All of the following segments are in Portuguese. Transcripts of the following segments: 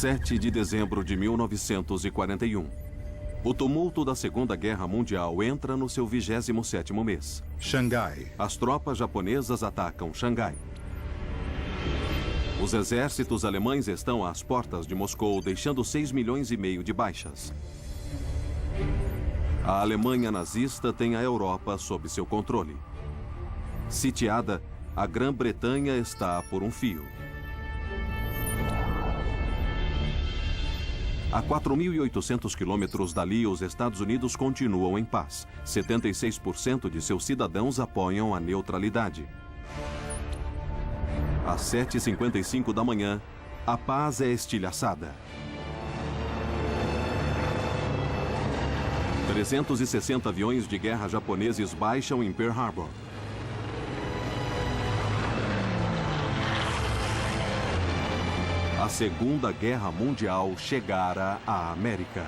7 de dezembro de 1941. O tumulto da Segunda Guerra Mundial entra no seu 27º mês. Xangai. As tropas japonesas atacam Xangai. Os exércitos alemães estão às portas de Moscou, deixando 6,5 milhões de baixas. A Alemanha nazista tem a Europa sob seu controle. Sitiada, a Grã-Bretanha está por um fio. A 4.800 quilômetros dali, os Estados Unidos continuam em paz. 76% de seus cidadãos apoiam a neutralidade. Às 7h55 da manhã, a paz é estilhaçada. 360 aviões de guerra japoneses baixam em Pearl Harbor. A Segunda Guerra Mundial chegara à América.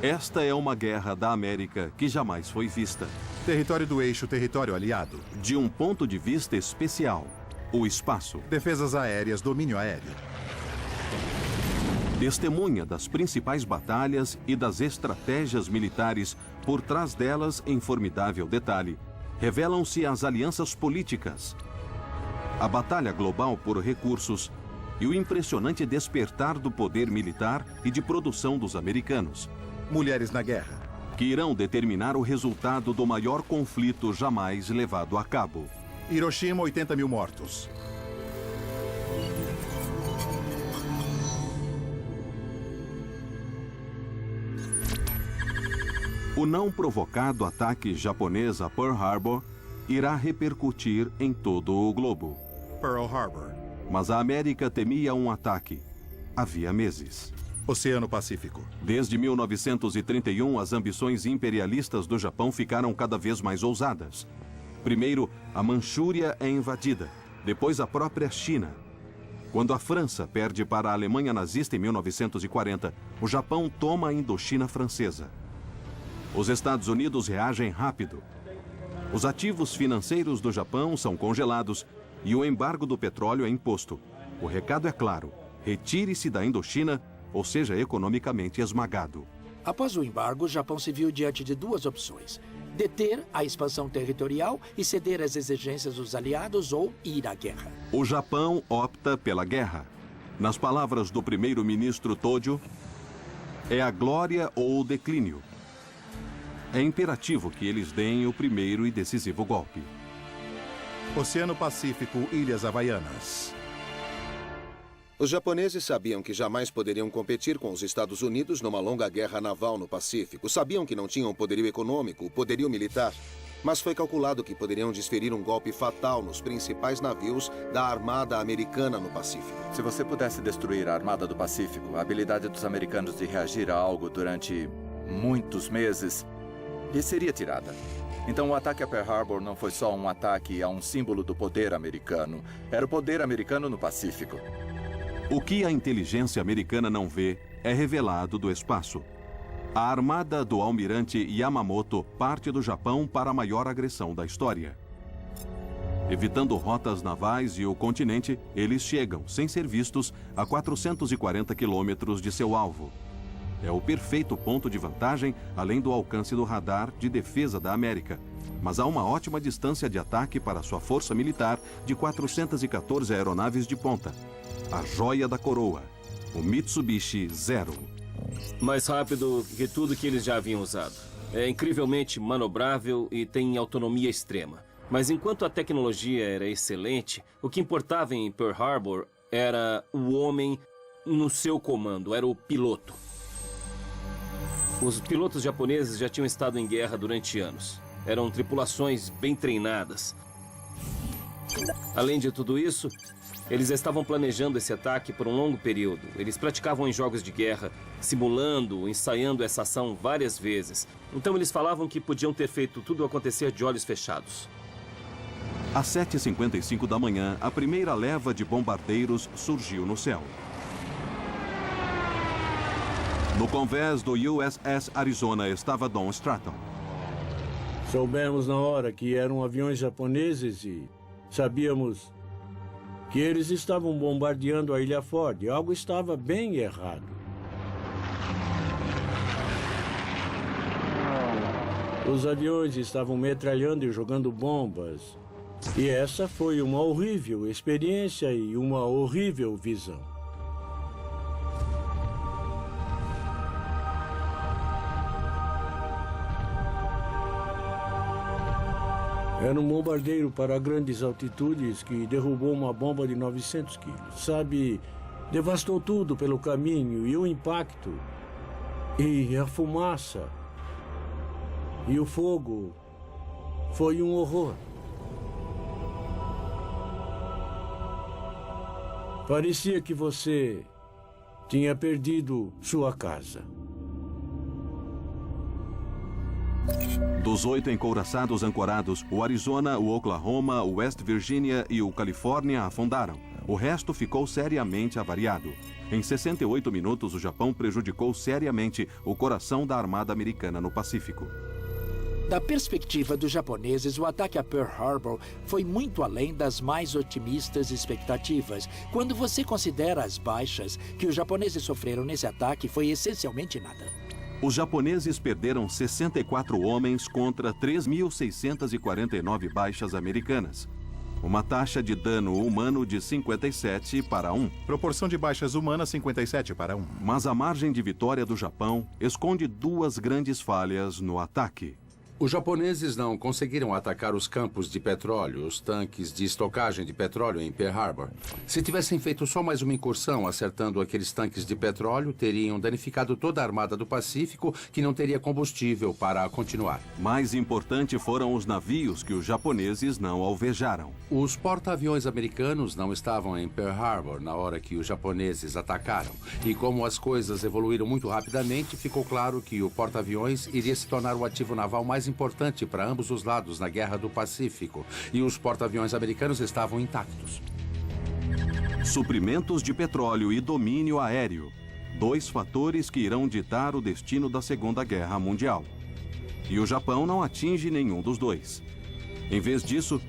Esta é uma guerra da América que jamais foi vista. Território do eixo, território aliado. De um ponto de vista especial, o espaço. Defesas aéreas, domínio aéreo. Testemunha das principais batalhas e das estratégias militares, por trás delas, em formidável detalhe, revelam-se as alianças políticas, a batalha global por recursos e o impressionante despertar do poder militar e de produção dos americanos. Mulheres na guerra. Que irão determinar o resultado do maior conflito jamais levado a cabo. Hiroshima, 80 mil mortos. O não provocado ataque japonês a Pearl Harbor irá repercutir em todo o globo. Pearl Harbor. Mas a América temia um ataque. Havia meses. Oceano Pacífico. Desde 1931, as ambições imperialistas do Japão ficaram cada vez mais ousadas. Primeiro, a Manchúria é invadida. Depois, a própria China. Quando a França perde para a Alemanha nazista em 1940, o Japão toma a Indochina francesa. Os Estados Unidos reagem rápido. Os ativos financeiros do Japão são congelados e o embargo do petróleo é imposto. O recado é claro: retire-se da Indochina ou seja economicamente esmagado. Após o embargo, o Japão se viu diante de duas opções: deter a expansão territorial e ceder às exigências dos aliados ou ir à guerra. O Japão opta pela guerra. Nas palavras do primeiro-ministro Tojo, é a glória ou o declínio. É imperativo que eles deem o primeiro e decisivo golpe. Oceano Pacífico, Ilhas Havaianas. Os japoneses sabiam que jamais poderiam competir com os Estados Unidos numa longa guerra naval no Pacífico. Sabiam que não tinham poderio econômico, poderio militar. Mas foi calculado que poderiam desferir um golpe fatal nos principais navios da Armada Americana no Pacífico. Se você pudesse destruir a Armada do Pacífico, a habilidade dos americanos de reagir a algo durante muitos meses lhe seria tirada. Então o ataque a Pearl Harbor não foi só um ataque a um símbolo do poder americano. Era o poder americano no Pacífico. O que a inteligência americana não vê é revelado do espaço. A armada do almirante Yamamoto parte do Japão para a maior agressão da história. Evitando rotas navais e o continente, eles chegam, sem ser vistos, a 440 quilômetros de seu alvo. É o perfeito ponto de vantagem, além do alcance do radar de defesa da América. Mas há uma ótima distância de ataque para sua força militar de 414 aeronaves de ponta. A joia da coroa, o Mitsubishi Zero. Mais rápido que tudo que eles já haviam usado. É incrivelmente manobrável e tem autonomia extrema. Mas enquanto a tecnologia era excelente, o que importava em Pearl Harbor era o homem no seu comando, era o piloto. Os pilotos japoneses já tinham estado em guerra durante anos. Eram tripulações bem treinadas. Além de tudo isso, eles estavam planejando esse ataque por um longo período. Eles praticavam em jogos de guerra, simulando, ensaiando essa ação várias vezes. Então eles falavam que podiam ter feito tudo acontecer de olhos fechados. Às 7h55 da manhã, a primeira leva de bombardeiros surgiu no céu. No convés do USS Arizona estava Don Stratton. Soubemos na hora que eram aviões japoneses e sabíamos que eles estavam bombardeando a Ilha Ford. Algo estava bem errado. Os aviões estavam metralhando e jogando bombas. E essa foi uma horrível experiência e uma horrível visão. Era um bombardeiro para grandes altitudes que derrubou uma bomba de 900 quilos. Sabe, devastou tudo pelo caminho, e o impacto, e a fumaça, e o fogo. Foi um horror. Parecia que você tinha perdido sua casa. Dos 8 encouraçados ancorados, o Arizona, o Oklahoma, o West Virginia e o Califórnia afundaram. O resto ficou seriamente avariado. Em 68 minutos, o Japão prejudicou seriamente o coração da Armada Americana no Pacífico. Da perspectiva dos japoneses, o ataque a Pearl Harbor foi muito além das mais otimistas expectativas. Quando você considera as baixas que os japoneses sofreram nesse ataque, foi essencialmente nada. Os japoneses perderam 64 homens contra 3.649 baixas americanas. Uma taxa de dano humano de 57 para 1. Proporção de baixas humanas 57 para 1. Mas a margem de vitória do Japão esconde duas grandes falhas no ataque. Os japoneses não conseguiram atacar os campos de petróleo, os tanques de estocagem de petróleo em Pearl Harbor. Se tivessem feito só mais uma incursão acertando aqueles tanques de petróleo, teriam danificado toda a Armada do Pacífico, que não teria combustível para continuar. Mais importante foram os navios que os japoneses não alvejaram. Os porta-aviões americanos não estavam em Pearl Harbor na hora que os japoneses atacaram. E como as coisas evoluíram muito rapidamente, ficou claro que o porta-aviões iria se tornar o ativo naval mais importante para ambos os lados na Guerra do Pacífico, e os porta-aviões americanos estavam intactos. Suprimentos de petróleo e domínio aéreo. Dois fatores que irão ditar o destino da Segunda Guerra Mundial. E o Japão não atinge nenhum dos dois. Em vez disso,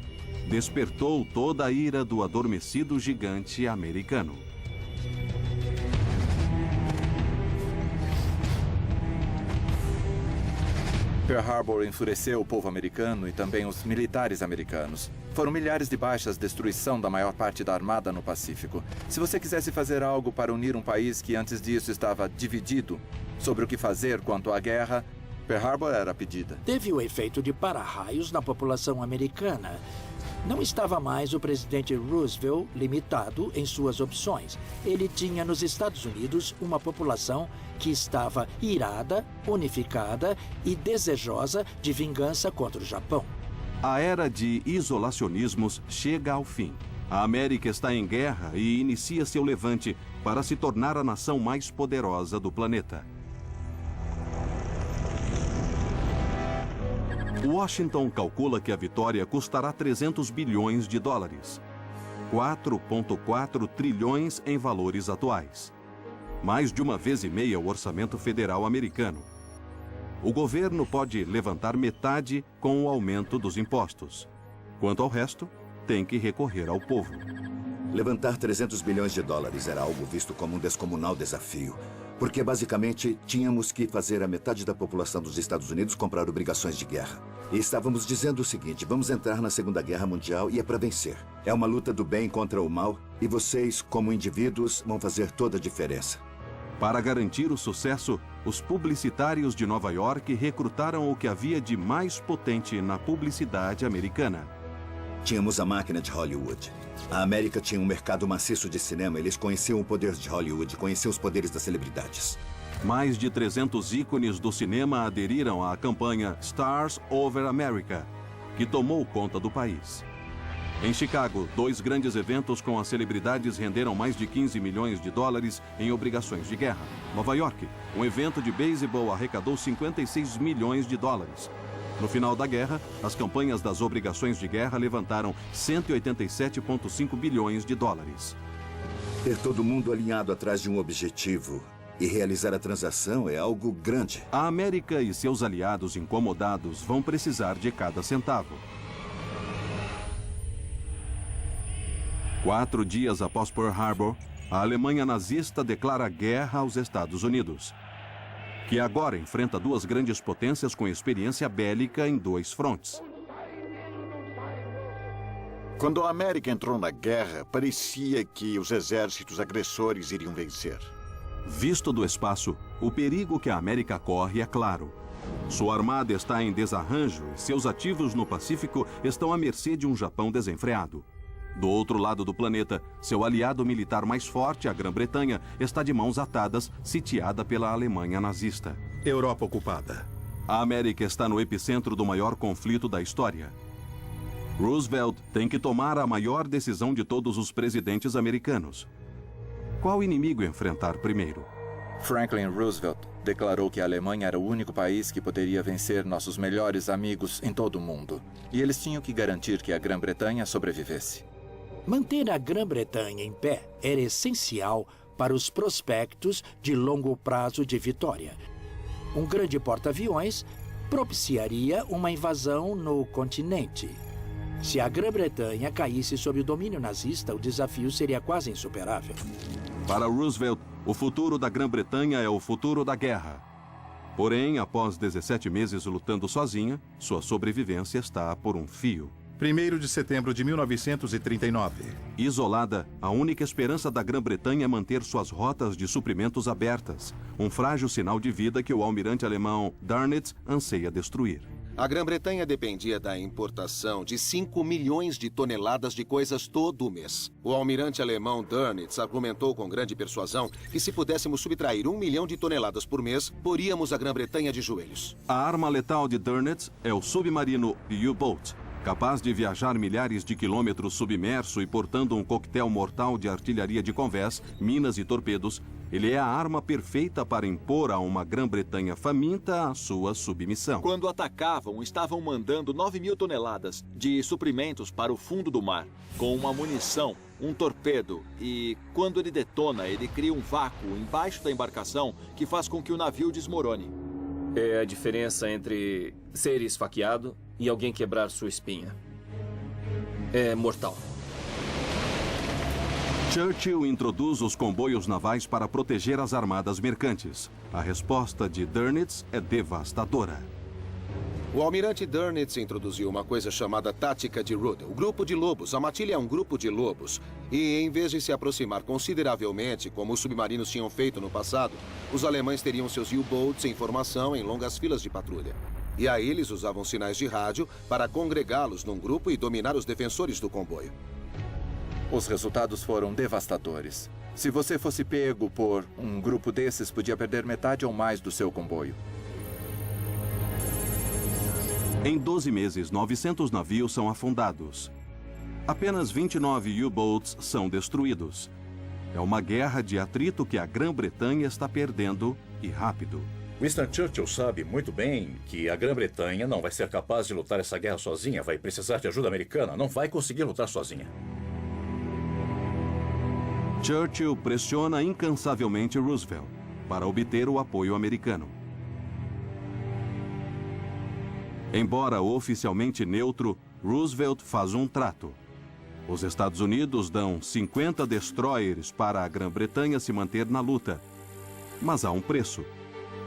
despertou toda a ira do adormecido gigante americano. Pearl Harbor enfureceu o povo americano e também os militares americanos. Foram milhares de baixas, destruição da maior parte da armada no Pacífico. Se você quisesse fazer algo para unir um país que antes disso estava dividido sobre o que fazer quanto à guerra, Pearl Harbor era a pedida. Teve o efeito de para-raios na população americana. Não estava mais o presidente Roosevelt limitado em suas opções. Ele tinha nos Estados Unidos uma população que estava irada, unificada e desejosa de vingança contra o Japão. A era de isolacionismos chega ao fim. A América está em guerra e inicia seu levante para se tornar a nação mais poderosa do planeta. Washington calcula que a vitória custará 300 bilhões de dólares. 4,4 trilhões em valores atuais. Mais de uma vez e meia o orçamento federal americano. O governo pode levantar metade com o aumento dos impostos. Quanto ao resto, tem que recorrer ao povo. Levantar 300 bilhões de dólares era algo visto como um descomunal desafio. Porque, basicamente, tínhamos que fazer a metade da população dos Estados Unidos comprar obrigações de guerra. E estávamos dizendo o seguinte: vamos entrar na Segunda Guerra Mundial e é para vencer. É uma luta do bem contra o mal e vocês, como indivíduos, vão fazer toda a diferença. Para garantir o sucesso, os publicitários de Nova York recrutaram o que havia de mais potente na publicidade americana. Tínhamos a máquina de Hollywood. A América tinha um mercado maciço de cinema. Eles conheciam o poder de Hollywood, conheciam os poderes das celebridades. Mais de 300 ícones do cinema aderiram à campanha Stars Over America, que tomou conta do país. Em Chicago, 2 grandes eventos com as celebridades renderam mais de 15 milhões de dólares em obrigações de guerra. Nova York, um evento de beisebol arrecadou 56 milhões de dólares. No final da guerra, as campanhas das obrigações de guerra levantaram 187,5 bilhões de dólares. Ter todo mundo alinhado atrás de um objetivo e realizar a transação é algo grande. A América e seus aliados incomodados vão precisar de cada centavo. 4 dias após Pearl Harbor, a Alemanha nazista declara guerra aos Estados Unidos, que agora enfrenta 2 grandes potências com experiência bélica em 2 frontes. Quando a América entrou na guerra, parecia que os exércitos agressores iriam vencer. Visto do espaço, o perigo que a América corre é claro. Sua armada está em desarranjo e seus ativos no Pacífico estão à mercê de um Japão desenfreado. Do outro lado do planeta, seu aliado militar mais forte, a Grã-Bretanha, está de mãos atadas, sitiada pela Alemanha nazista. Europa ocupada. A América está no epicentro do maior conflito da história. Roosevelt tem que tomar a maior decisão de todos os presidentes americanos. Qual inimigo enfrentar primeiro? Franklin Roosevelt declarou que a Alemanha era o único país que poderia vencer nossos melhores amigos em todo o mundo. E eles tinham que garantir que a Grã-Bretanha sobrevivesse. Manter a Grã-Bretanha em pé era essencial para os prospectos de longo prazo de vitória. Um grande porta-aviões propiciaria uma invasão no continente. Se a Grã-Bretanha caísse sob o domínio nazista, o desafio seria quase insuperável. Para Roosevelt, o futuro da Grã-Bretanha é o futuro da guerra. Porém, após 17 meses lutando sozinha, sua sobrevivência está por um fio. 1º de setembro de 1939. Isolada, a única esperança da Grã-Bretanha é manter suas rotas de suprimentos abertas, um frágil sinal de vida que o almirante alemão Dönitz anseia destruir. A Grã-Bretanha dependia da importação de 5 milhões de toneladas de coisas todo mês. O almirante alemão Dönitz argumentou com grande persuasão que se pudéssemos subtrair 1 milhão de toneladas por mês, poríamos a Grã-Bretanha de joelhos. A arma letal de Dönitz é o submarino U-Boat, capaz de viajar milhares de quilômetros submerso e portando um coquetel mortal de artilharia de convés, minas e torpedos. Ele é a arma perfeita para impor a uma Grã-Bretanha faminta a sua submissão. Quando atacavam, estavam mandando 9.000 toneladas de suprimentos para o fundo do mar, com uma munição, um torpedo, e quando ele detona, ele cria um vácuo embaixo da embarcação que faz com que o navio desmorone. É a diferença entre ser esfaqueado e alguém quebrar sua espinha. É mortal. Churchill introduz os comboios navais para proteger as armadas mercantes. A resposta de Dönitz é devastadora. O almirante Dönitz introduziu uma coisa chamada tática de Rude, o grupo de lobos. A matilha é um grupo de lobos. E em vez de se aproximar consideravelmente, como os submarinos tinham feito no passado, os alemães teriam seus U-boats em formação em longas filas de patrulha. E aí eles usavam sinais de rádio para congregá-los num grupo e dominar os defensores do comboio. Os resultados foram devastadores. Se você fosse pego por um grupo desses, podia perder metade ou mais do seu comboio. Em 12 meses, 900 navios são afundados. Apenas 29 U-boats são destruídos. É uma guerra de atrito que a Grã-Bretanha está perdendo, e rápido. Winston Churchill sabe muito bem que a Grã-Bretanha não vai ser capaz de lutar essa guerra sozinha. Vai precisar de ajuda americana. Não vai conseguir lutar sozinha. Churchill pressiona incansavelmente Roosevelt para obter o apoio americano. Embora oficialmente neutro, Roosevelt faz um trato. Os Estados Unidos dão 50 destroyers para a Grã-Bretanha se manter na luta. Mas há um preço.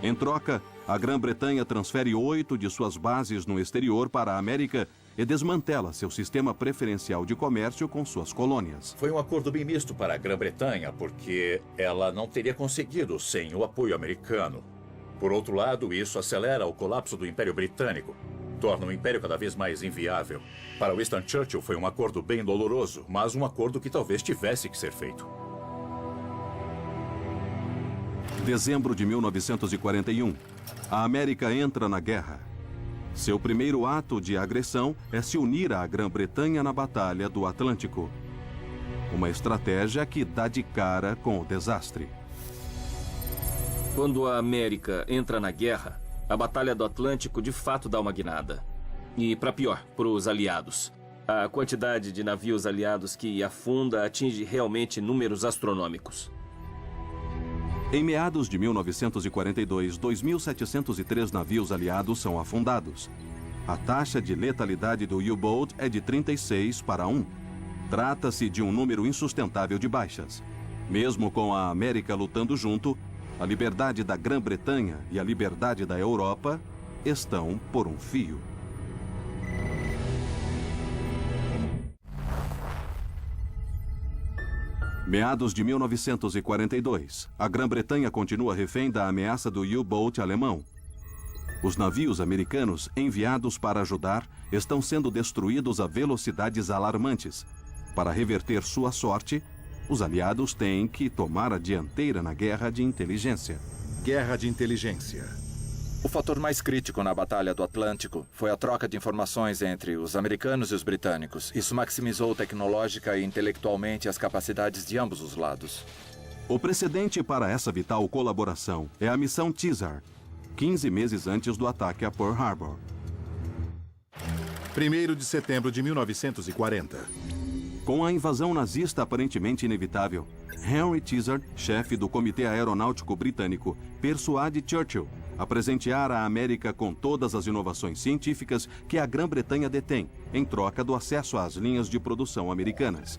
Em troca, a Grã-Bretanha transfere 8 de suas bases no exterior para a América e desmantela seu sistema preferencial de comércio com suas colônias. Foi um acordo bem misto para a Grã-Bretanha, porque ela não teria conseguido sem o apoio americano. Por outro lado, isso acelera o colapso do Império Britânico, torna o Império cada vez mais inviável. Para Winston Churchill foi um acordo bem doloroso, mas um acordo que talvez tivesse que ser feito. Dezembro de 1941. A América entra na guerra. Seu primeiro ato de agressão é se unir à Grã-Bretanha na Batalha do Atlântico. Uma estratégia que dá de cara com o desastre. Quando a América entra na guerra, a Batalha do Atlântico de fato dá uma guinada. E, para pior, para os aliados. A quantidade de navios aliados que afunda atinge realmente números astronômicos. Em meados de 1942, 2.703 navios aliados são afundados. A taxa de letalidade do U-Boat é de 36 para 1. Trata-se de um número insustentável de baixas. Mesmo com a América lutando junto, a liberdade da Grã-Bretanha e a liberdade da Europa estão por um fio. Meados de 1942, a Grã-Bretanha continua refém da ameaça do U-Boat alemão. Os navios americanos enviados para ajudar estão sendo destruídos a velocidades alarmantes. Para reverter sua sorte, os aliados têm que tomar a dianteira na guerra de inteligência. Guerra de inteligência. O fator mais crítico na Batalha do Atlântico foi a troca de informações entre os americanos e os britânicos. Isso maximizou tecnológica e intelectualmente as capacidades de ambos os lados. O precedente para essa vital colaboração é a missão Teasar, 15 meses antes do ataque a Pearl Harbor. 1º de setembro de 1940. Com a invasão nazista aparentemente inevitável, Henry Teasar, chefe do Comitê Aeronáutico Britânico, persuade Churchill a presentear a América com todas as inovações científicas que a Grã-Bretanha detém, em troca do acesso às linhas de produção americanas.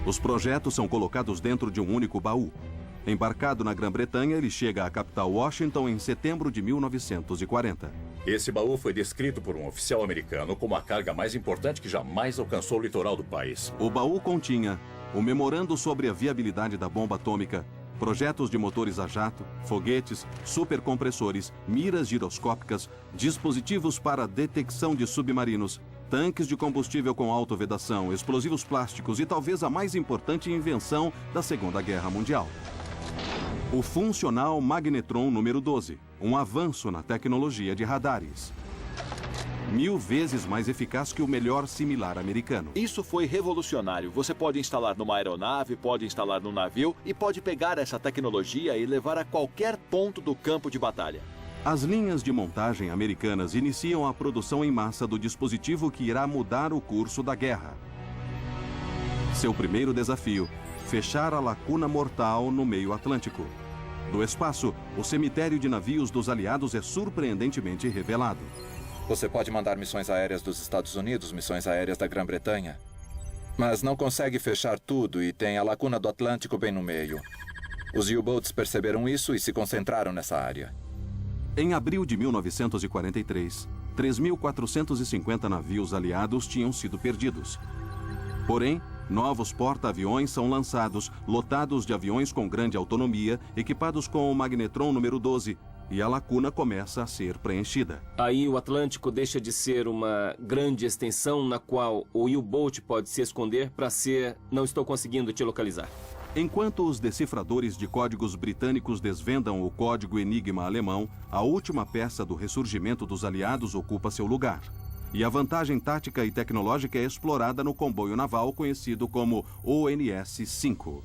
Os projetos são colocados dentro de um único baú. Embarcado na Grã-Bretanha, ele chega à capital Washington em setembro de 1940. Esse baú foi descrito por um oficial americano como a carga mais importante que jamais alcançou o litoral do país. O baú continha o memorando sobre a viabilidade da bomba atômica, projetos de motores a jato, foguetes, supercompressores, miras giroscópicas, dispositivos para detecção de submarinos, tanques de combustível com autovedação, explosivos plásticos e talvez a mais importante invenção da Segunda Guerra Mundial. O funcional magnetron número 12, um avanço na tecnologia de radares. 1000 vezes mais eficaz que o melhor similar americano. Isso foi revolucionário. Você pode instalar numa aeronave, pode instalar num navio e pode pegar essa tecnologia e levar a qualquer ponto do campo de batalha. As linhas de montagem americanas iniciam a produção em massa do dispositivo que irá mudar o curso da guerra. Seu primeiro desafio: fechar a lacuna mortal no meio Atlântico. Do espaço, o cemitério de navios dos aliados é surpreendentemente revelado. Você pode mandar missões aéreas dos Estados Unidos, missões aéreas da Grã-Bretanha, mas não consegue fechar tudo e tem a lacuna do Atlântico bem no meio. Os U-Boats perceberam isso e se concentraram nessa área. Em abril de 1943, 3.450 navios aliados tinham sido perdidos. Porém, novos porta-aviões são lançados, lotados de aviões com grande autonomia, equipados com o magnetron número 12, e a lacuna começa a ser preenchida. Aí o Atlântico deixa de ser uma grande extensão na qual o U-Boat pode se esconder para ser "não estou conseguindo te localizar". Enquanto os decifradores de códigos britânicos desvendam o código Enigma alemão, a última peça do ressurgimento dos aliados ocupa seu lugar. E a vantagem tática e tecnológica é explorada no comboio naval conhecido como ONS-5.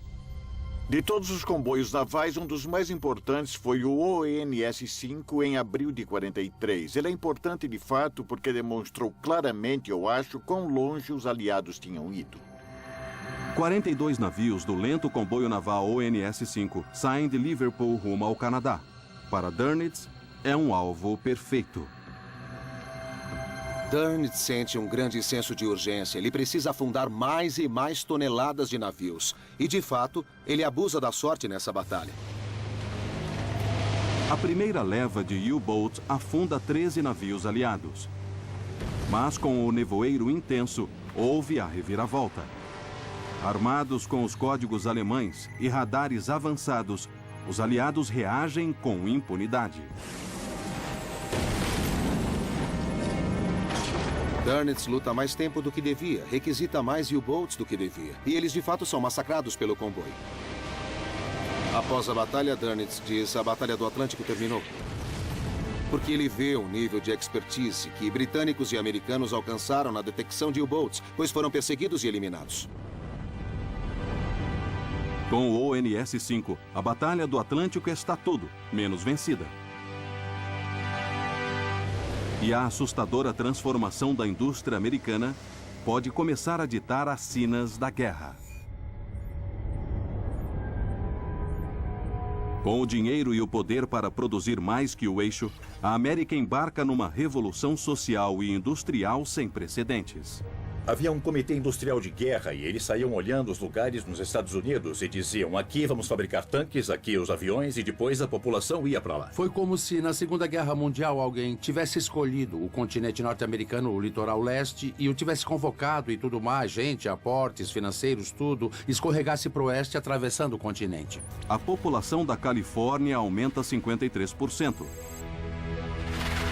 De todos os comboios navais, um dos mais importantes foi o ONS-5 em abril de 43. Ele é importante de fato porque demonstrou claramente, eu acho, quão longe os aliados tinham ido. 42 navios do lento comboio naval ONS-5 saem de Liverpool rumo ao Canadá. Para Dönitz, é um alvo perfeito. Dönitz sente um grande senso de urgência. Ele precisa afundar mais e mais toneladas de navios. E, de fato, ele abusa da sorte nessa batalha. A primeira leva de U-Boats afunda 13 navios aliados. Mas com o nevoeiro intenso, houve a reviravolta. Armados com os códigos alemães e radares avançados, os aliados reagem com impunidade. Dönitz luta mais tempo do que devia, requisita mais U-Boats do que devia. E eles, de fato, são massacrados pelo comboio. Após a batalha, Dönitz diz: a Batalha do Atlântico terminou. Porque ele vê o nível de expertise que britânicos e americanos alcançaram na detecção de U-Boats, pois foram perseguidos e eliminados. Com o ONS-5, a Batalha do Atlântico está tudo menos vencida. E a assustadora transformação da indústria americana pode começar a ditar as sinas da guerra. Com o dinheiro e o poder para produzir mais que o eixo, a América embarca numa revolução social e industrial sem precedentes. Havia um comitê industrial de guerra e eles saíam olhando os lugares nos Estados Unidos e diziam: aqui vamos fabricar tanques, aqui os aviões, e depois a população ia para lá. Foi como se na Segunda Guerra Mundial alguém tivesse escolhido o continente norte-americano, o litoral leste, e o tivesse convocado e tudo mais, gente, aportes financeiros, tudo, escorregasse para o oeste atravessando o continente. A população da Califórnia aumenta 53%.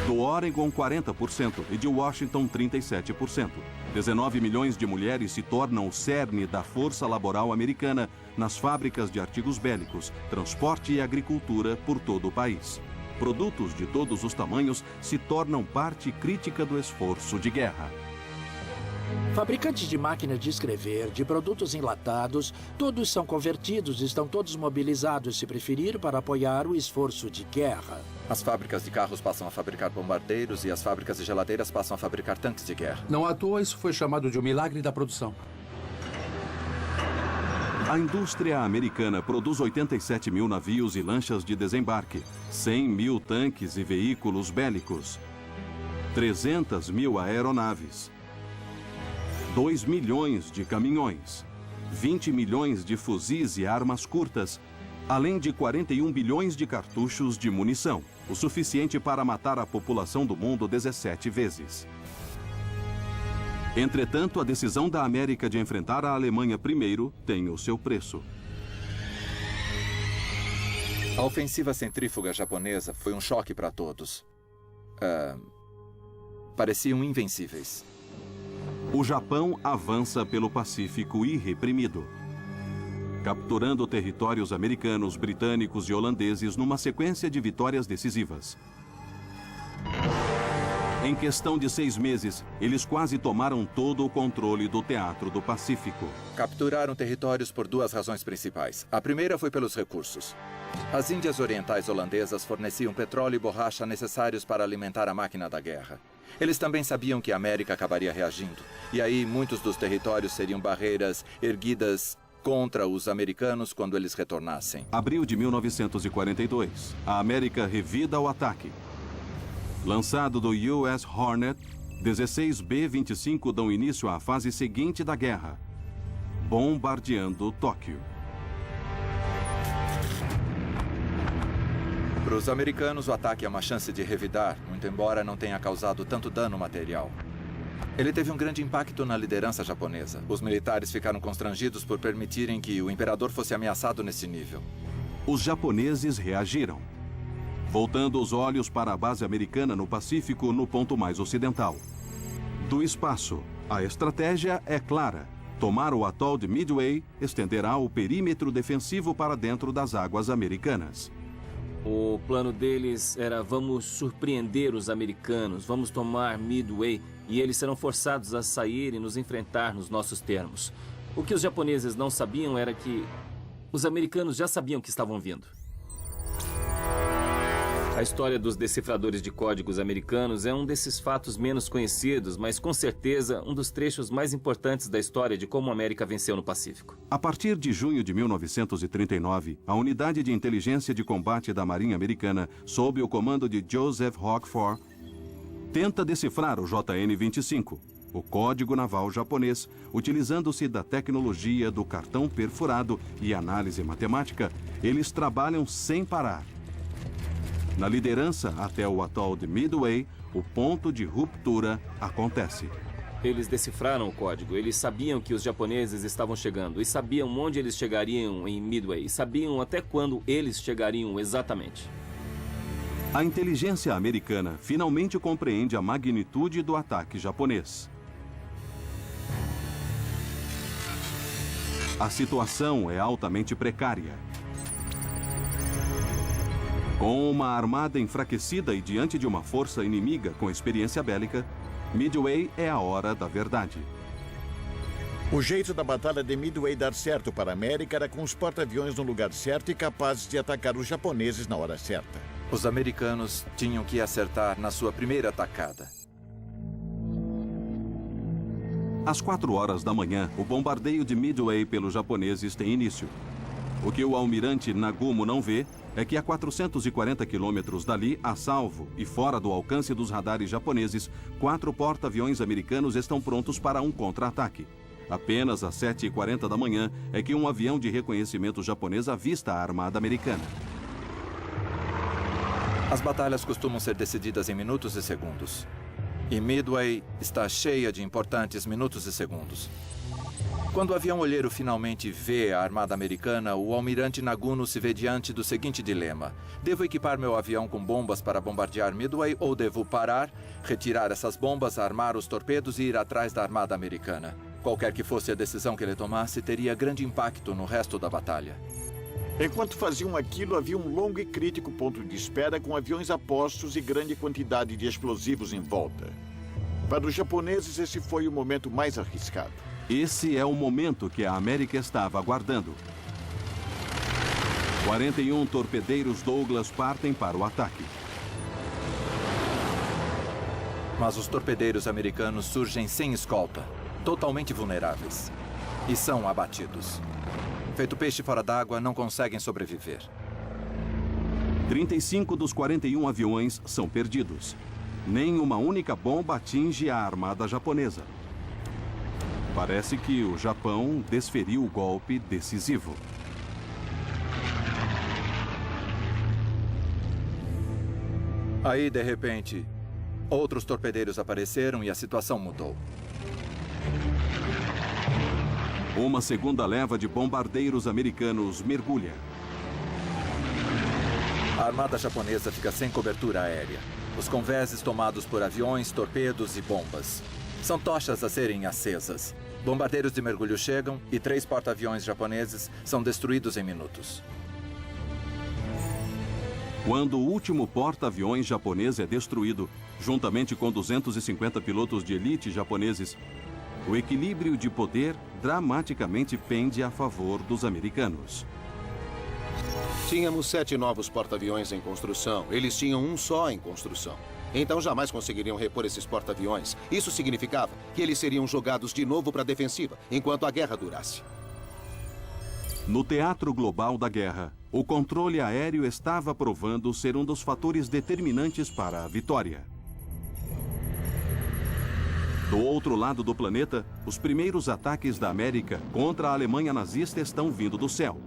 Do Oregon, 40%, e de Washington, 37%. 19 milhões de mulheres se tornam o cerne da força laboral americana nas fábricas de artigos bélicos, transporte e agricultura por todo o país. Produtos de todos os tamanhos se tornam parte crítica do esforço de guerra. Fabricantes de máquinas de escrever, de produtos enlatados, todos são convertidos, estão todos mobilizados, se preferir, para apoiar o esforço de guerra. As fábricas de carros passam a fabricar bombardeiros e as fábricas de geladeiras passam a fabricar tanques de guerra. Não à toa, isso foi chamado de o milagre da produção. A indústria americana produz 87 mil navios e lanchas de desembarque, 100 mil tanques e veículos bélicos, 300 mil aeronaves, 2 milhões de caminhões, 20 milhões de fuzis e armas curtas, além de 41 bilhões de cartuchos de munição, o suficiente para matar a população do mundo 17 vezes. Entretanto, a decisão da América de enfrentar a Alemanha primeiro tem o seu preço. A ofensiva centrífuga japonesa foi um choque para todos. Pareciam invencíveis. O Japão avança pelo Pacífico irreprimido, capturando territórios americanos, britânicos e holandeses numa sequência de vitórias decisivas. Em questão de 6 meses, eles quase tomaram todo o controle do Teatro do Pacífico. Capturaram territórios por 2 razões principais. A primeira foi pelos recursos. As Índias Orientais holandesas forneciam petróleo e borracha necessários para alimentar a máquina da guerra. Eles também sabiam que a América acabaria reagindo. E aí, muitos dos territórios seriam barreiras erguidas contra os americanos quando eles retornassem. Abril de 1942, a América revida o ataque. Lançado do US Hornet, 16 B-25 dão início à fase seguinte da guerra, bombardeando Tóquio. Para os americanos, o ataque é uma chance de revidar, muito embora não tenha causado tanto dano material. Ele teve um grande impacto na liderança japonesa. Os militares ficaram constrangidos por permitirem que o imperador fosse ameaçado nesse nível. Os japoneses reagiram, voltando os olhos para a base americana no Pacífico, no ponto mais ocidental. Do espaço, a estratégia é clara. Tomar o atol de Midway estenderá o perímetro defensivo para dentro das águas americanas. O plano deles era: vamos surpreender os americanos, vamos tomar Midway e eles serão forçados a sair e nos enfrentar nos nossos termos. O que os japoneses não sabiam era que os americanos já sabiam que estavam vindo. A história dos decifradores de códigos americanos é um desses fatos menos conhecidos, mas com certeza um dos trechos mais importantes da história de como a América venceu no Pacífico. A partir de junho de 1939, a Unidade de Inteligência de Combate da Marinha Americana, sob o comando de Joseph Roquefort, tenta decifrar o JN-25, o código naval japonês, utilizando-se da tecnologia do cartão perfurado e análise matemática. Eles trabalham sem parar. Na liderança até o atol de Midway, o ponto de ruptura acontece. Eles decifraram o código, eles sabiam que os japoneses estavam chegando e sabiam onde eles chegariam em Midway, e sabiam até quando eles chegariam exatamente. A inteligência americana finalmente compreende a magnitude do ataque japonês. A situação é altamente precária. Com uma armada enfraquecida e diante de uma força inimiga com experiência bélica, Midway é a hora da verdade. O jeito da Batalha de Midway dar certo para a América era com os porta-aviões no lugar certo e capazes de atacar os japoneses na hora certa. Os americanos tinham que acertar na sua primeira atacada. Às 4 horas da manhã, o bombardeio de Midway pelos japoneses tem início. O que o almirante Nagumo não vê é que a 440 quilômetros dali, a salvo e fora do alcance dos radares japoneses, 4 porta-aviões americanos estão prontos para um contra-ataque. Apenas às 7h40 da manhã é que um avião de reconhecimento japonês avista a armada americana. As batalhas costumam ser decididas em minutos e segundos. E Midway está cheia de importantes minutos e segundos. Quando o avião olheiro finalmente vê a armada americana, o almirante Naguno se vê diante do seguinte dilema: devo equipar meu avião com bombas para bombardear Midway ou devo parar, retirar essas bombas, armar os torpedos e ir atrás da armada americana? Qualquer que fosse a decisão que ele tomasse, teria grande impacto no resto da batalha. Enquanto faziam aquilo, havia um longo e crítico ponto de espera com aviões a postos e grande quantidade de explosivos em volta. Para os japoneses, esse foi o momento mais arriscado. Esse é o momento que a América estava aguardando. 41 torpedeiros Douglas partem para o ataque. Mas os torpedeiros americanos surgem sem escolta, totalmente vulneráveis, e são abatidos. Feito peixe fora d'água, não conseguem sobreviver. 35 dos 41 aviões são perdidos. Nem uma única bomba atinge a armada japonesa. Parece que o Japão desferiu o golpe decisivo. Aí, de repente, outros torpedeiros apareceram e a situação mudou. Uma segunda leva de bombardeiros americanos mergulha. A armada japonesa fica sem cobertura aérea. Os convéses tomados por aviões, torpedos e bombas. São tochas a serem acesas. Bombardeiros de mergulho chegam e 3 porta-aviões japoneses são destruídos em minutos. Quando o último porta-aviões japonês é destruído, juntamente com 250 pilotos de elite japoneses, o equilíbrio de poder dramaticamente pende a favor dos americanos. Tínhamos 7 novos porta-aviões em construção. Eles tinham um só em construção. Então jamais conseguiriam repor esses porta-aviões. Isso significava que eles seriam jogados de novo para a defensiva, enquanto a guerra durasse. No teatro global da guerra, o controle aéreo estava provando ser um dos fatores determinantes para a vitória. Do outro lado do planeta, os primeiros ataques da América contra a Alemanha nazista estão vindo do céu.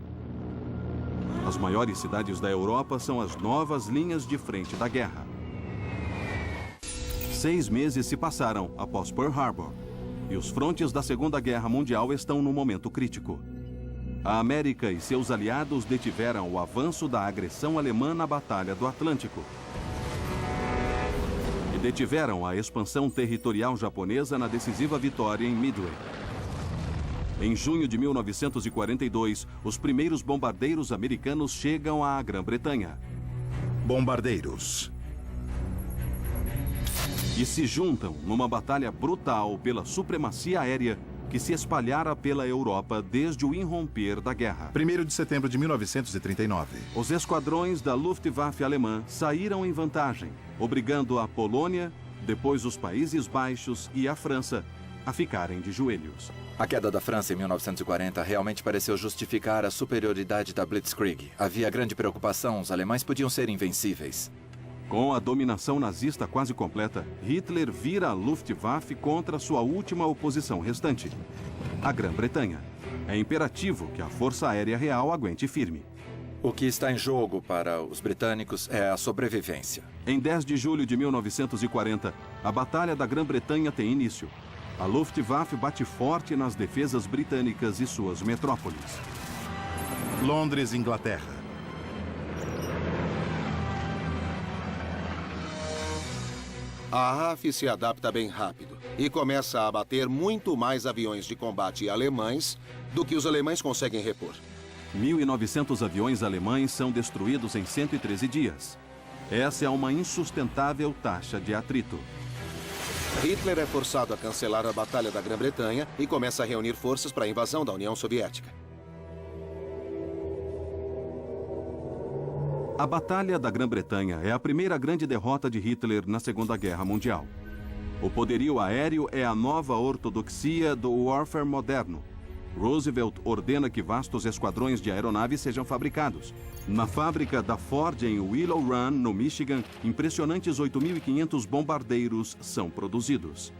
As maiores cidades da Europa são as novas linhas de frente da guerra. 6 meses se passaram após Pearl Harbor, e os frontes da Segunda Guerra Mundial estão no momento crítico. A América e seus aliados detiveram o avanço da agressão alemã na Batalha do Atlântico. E detiveram a expansão territorial japonesa na decisiva vitória em Midway. Em junho de 1942, os primeiros bombardeiros americanos chegam à Grã-Bretanha. Bombardeiros. E se juntam numa batalha brutal pela supremacia aérea que se espalhara pela Europa desde o irromper da guerra. 1º de setembro de 1939. Os esquadrões da Luftwaffe alemã saíram em vantagem, obrigando a Polônia, depois os Países Baixos e a França a ficarem de joelhos. A queda da França em 1940 realmente pareceu justificar a superioridade da Blitzkrieg. Havia grande preocupação, os alemães podiam ser invencíveis. Com a dominação nazista quase completa, Hitler vira a Luftwaffe contra sua última oposição restante, a Grã-Bretanha. É imperativo que a Força Aérea Real aguente firme. O que está em jogo para os britânicos é a sobrevivência. Em 10 de julho de 1940, a Batalha da Grã-Bretanha tem início. A Luftwaffe bate forte nas defesas britânicas e suas metrópoles. Londres, Inglaterra. A RAF se adapta bem rápido e começa a abater muito mais aviões de combate alemães do que os alemães conseguem repor. 1.900 aviões alemães são destruídos em 113 dias. Essa é uma insustentável taxa de atrito. Hitler é forçado a cancelar a Batalha da Grã-Bretanha e começa a reunir forças para a invasão da União Soviética. A Batalha da Grã-Bretanha é a primeira grande derrota de Hitler na Segunda Guerra Mundial. O poderio aéreo é a nova ortodoxia do warfare moderno. Roosevelt ordena que vastos esquadrões de aeronaves sejam fabricados. Na fábrica da Ford em Willow Run, no Michigan, impressionantes 8.500 bombardeiros são produzidos.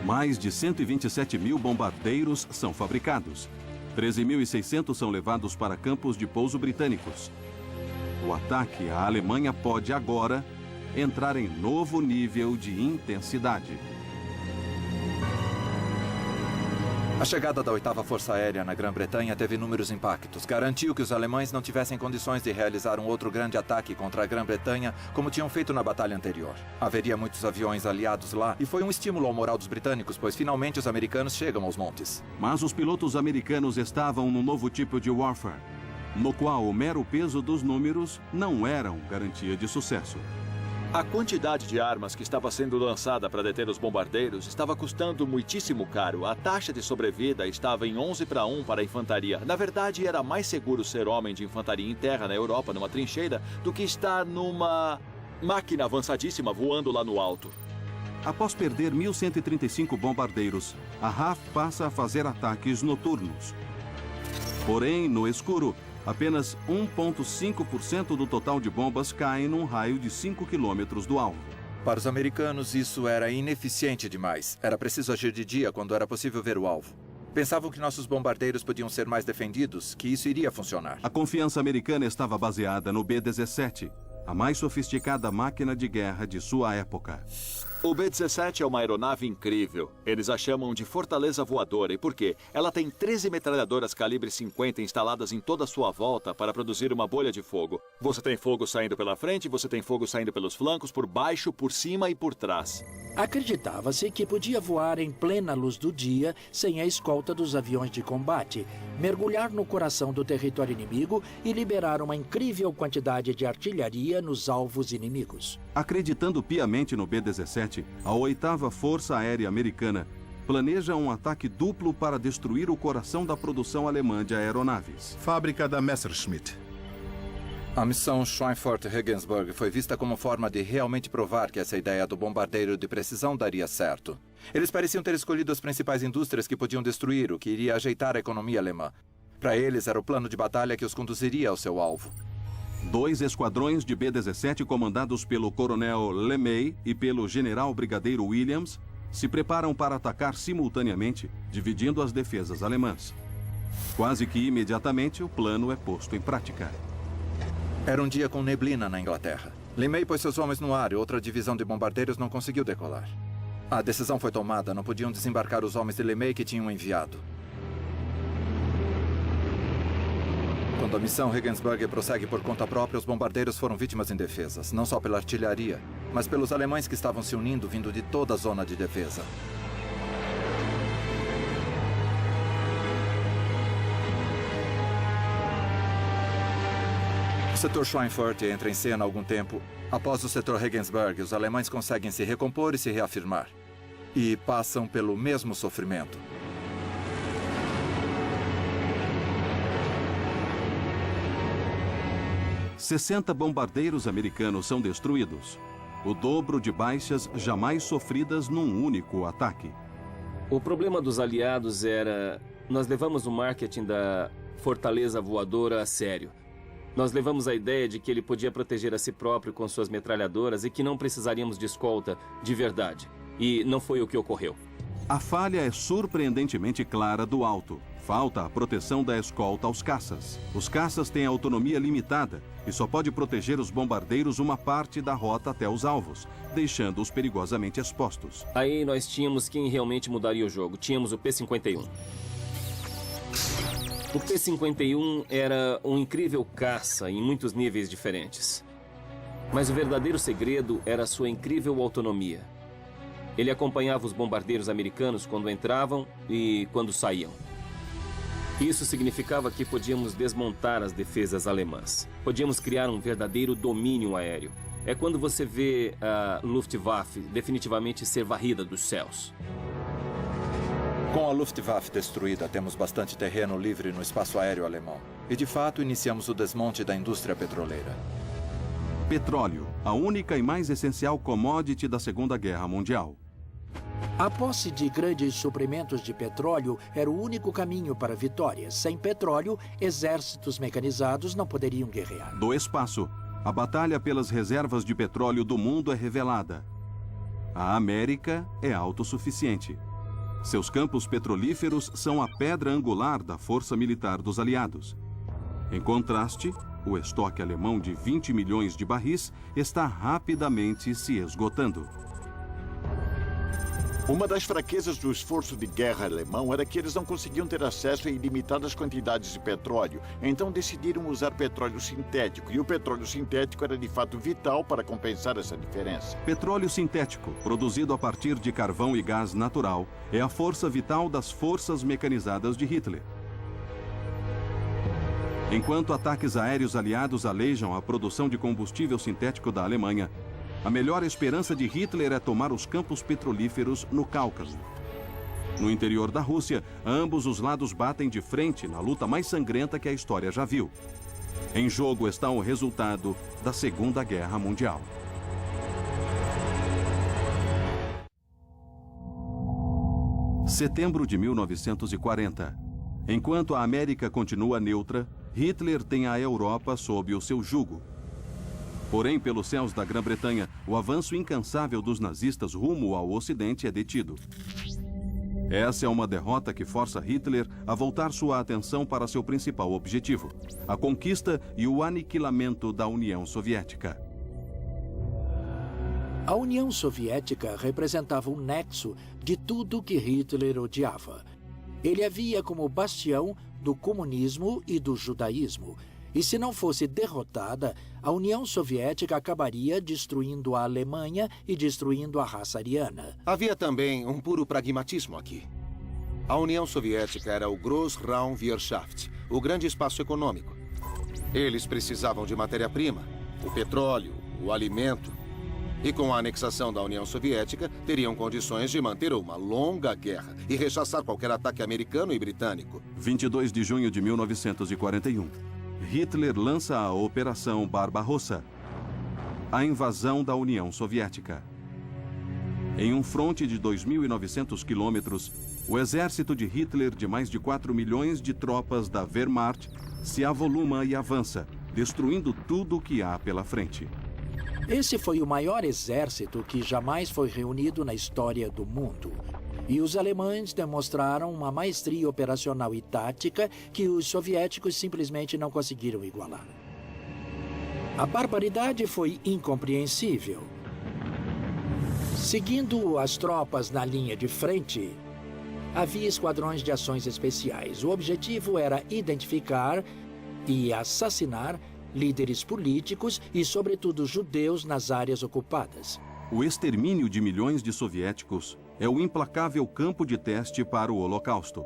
Mais de 127 mil bombardeiros são fabricados. 13.600 são levados para campos de pouso britânicos. O ataque à Alemanha pode agora entrar em novo nível de intensidade. A chegada da 8ª Força Aérea na Grã-Bretanha teve inúmeros impactos. Garantiu que os alemães não tivessem condições de realizar um outro grande ataque contra a Grã-Bretanha como tinham feito na batalha anterior. Haveria muitos aviões aliados lá e foi um estímulo ao moral dos britânicos, pois finalmente os americanos chegam aos montes. Mas os pilotos americanos estavam num novo tipo de warfare, no qual o mero peso dos números não eram garantia de sucesso. A quantidade de armas que estava sendo lançada para deter os bombardeiros estava custando muitíssimo caro. A taxa de sobrevida estava em 11-1 para a infantaria. Na verdade, era mais seguro ser homem de infantaria em terra na Europa, numa trincheira, do que estar numa máquina avançadíssima voando lá no alto. Após perder 1.135 bombardeiros, a RAF passa a fazer ataques noturnos. Porém, no escuro, apenas 1,5% do total de bombas caem num raio de 5 quilômetros do alvo. Para os americanos, isso era ineficiente demais. Era preciso agir de dia quando era possível ver o alvo. Pensavam que nossos bombardeiros podiam ser mais defendidos, que isso iria funcionar. A confiança americana estava baseada no B-17, a mais sofisticada máquina de guerra de sua época. O B-17 é uma aeronave incrível. Eles a chamam de Fortaleza Voadora. E por quê? Ela tem 13 metralhadoras calibre 50 instaladas em toda a sua volta para produzir uma bolha de fogo. Você tem fogo saindo pela frente, você tem fogo saindo pelos flancos, por baixo, por cima e por trás. Acreditava-se que podia voar em plena luz do dia sem a escolta dos aviões de combate, mergulhar no coração do território inimigo e liberar uma incrível quantidade de artilharia nos alvos inimigos. Acreditando piamente no B-17, a 8ª Força Aérea Americana planeja um ataque duplo para destruir o coração da produção alemã de aeronaves. Fábrica da Messerschmitt. A missão Schweinfurt-Regensburg foi vista como forma de realmente provar que essa ideia do bombardeiro de precisão daria certo. Eles pareciam ter escolhido as principais indústrias que podiam destruir o que iria ajeitar a economia alemã. Para eles, era o plano de batalha que os conduziria ao seu alvo. 2 esquadrões de B-17 comandados pelo coronel LeMay e pelo general brigadeiro Williams se preparam para atacar simultaneamente, dividindo as defesas alemãs. Quase que imediatamente, o plano é posto em prática. Era um dia com neblina na Inglaterra. LeMay pôs seus homens no ar e outra divisão de bombardeiros não conseguiu decolar. A decisão foi tomada, não podiam desembarcar os homens de LeMay que tinham enviado. Quando a missão Regensburg prossegue por conta própria, os bombardeiros foram vítimas indefesas, não só pela artilharia, mas pelos alemães que estavam se unindo vindo de toda a zona de defesa. O setor Schweinfurt entra em cena há algum tempo. Após o setor Regensburg, os alemães conseguem se recompor e se reafirmar. E passam pelo mesmo sofrimento. "60 bombardeiros americanos são destruídos. O dobro de baixas jamais sofridas num único ataque. O problema dos aliados era... Nós levamos o marketing da Fortaleza Voadora a sério. Nós levamos a ideia de que ele podia proteger a si próprio com suas metralhadoras e que não precisaríamos de escolta de verdade. E não foi o que ocorreu. A falha é surpreendentemente clara do alto. Falta a proteção da escolta aos caças. Os caças têm autonomia limitada e só pode proteger os bombardeiros uma parte da rota até os alvos, deixando-os perigosamente expostos. Aí nós tínhamos quem realmente mudaria o jogo. Tínhamos o P-51. O P-51 era um incrível caça em muitos níveis diferentes. Mas o verdadeiro segredo era a sua incrível autonomia. Ele acompanhava os bombardeiros americanos quando entravam e quando saíam. Isso significava que podíamos desmontar as defesas alemãs. Podíamos criar um verdadeiro domínio aéreo. É quando você vê a Luftwaffe definitivamente ser varrida dos céus. Com a Luftwaffe destruída, temos bastante terreno livre no espaço aéreo alemão. E, de fato, iniciamos o desmonte da indústria petroleira. Petróleo, a única e mais essencial commodity da Segunda Guerra Mundial. A posse de grandes suprimentos de petróleo era o único caminho para a vitória. Sem petróleo, exércitos mecanizados não poderiam guerrear. Do espaço, a batalha pelas reservas de petróleo do mundo é revelada. A América é autossuficiente. Seus campos petrolíferos são a pedra angular da força militar dos aliados. Em contraste, o estoque alemão de 20 milhões de barris está rapidamente se esgotando. Uma das fraquezas do esforço de guerra alemão era que eles não conseguiam ter acesso a ilimitadas quantidades de petróleo. Então decidiram usar petróleo sintético. E o petróleo sintético era de fato vital para compensar essa diferença. Petróleo sintético, produzido a partir de carvão e gás natural, é a força vital das forças mecanizadas de Hitler. Enquanto ataques aéreos aliados alejam a produção de combustível sintético da Alemanha, a melhor esperança de Hitler é tomar os campos petrolíferos no Cáucaso. No interior da Rússia, ambos os lados batem de frente na luta mais sangrenta que a história já viu. Em jogo está o resultado da Segunda Guerra Mundial. Setembro de 1940. Enquanto a América continua neutra, Hitler tem a Europa sob o seu jugo. Porém, pelos céus da Grã-Bretanha, o avanço incansável dos nazistas rumo ao Ocidente é detido. Essa é uma derrota que força Hitler a voltar sua atenção para seu principal objetivo, a conquista e o aniquilamento da União Soviética. A União Soviética representava um nexo de tudo que Hitler odiava. Ele a via como bastião do comunismo e do judaísmo. E se não fosse derrotada, a União Soviética acabaria destruindo a Alemanha e destruindo a raça ariana. Havia também um puro pragmatismo aqui. A União Soviética era o Großraumwirtschaft, o grande espaço econômico. Eles precisavam de matéria-prima, o petróleo, o alimento. E com a anexação da União Soviética, teriam condições de manter uma longa guerra e rechaçar qualquer ataque americano e britânico. 22 de junho de 1941. Hitler lança a Operação Barbarossa, a invasão da União Soviética. Em um fronte de 2.900 quilômetros, o exército de Hitler, de mais de 4 milhões de tropas da Wehrmacht, se avoluma e avança, destruindo tudo o que há pela frente. Esse foi o maior exército que jamais foi reunido na história do mundo. E os alemães demonstraram uma maestria operacional e tática que os soviéticos simplesmente não conseguiram igualar. A barbaridade foi incompreensível. Seguindo as tropas na linha de frente, havia esquadrões de ações especiais. O objetivo era identificar e assassinar líderes políticos e, sobretudo, judeus nas áreas ocupadas. O extermínio de milhões de soviéticos é o implacável campo de teste para o Holocausto.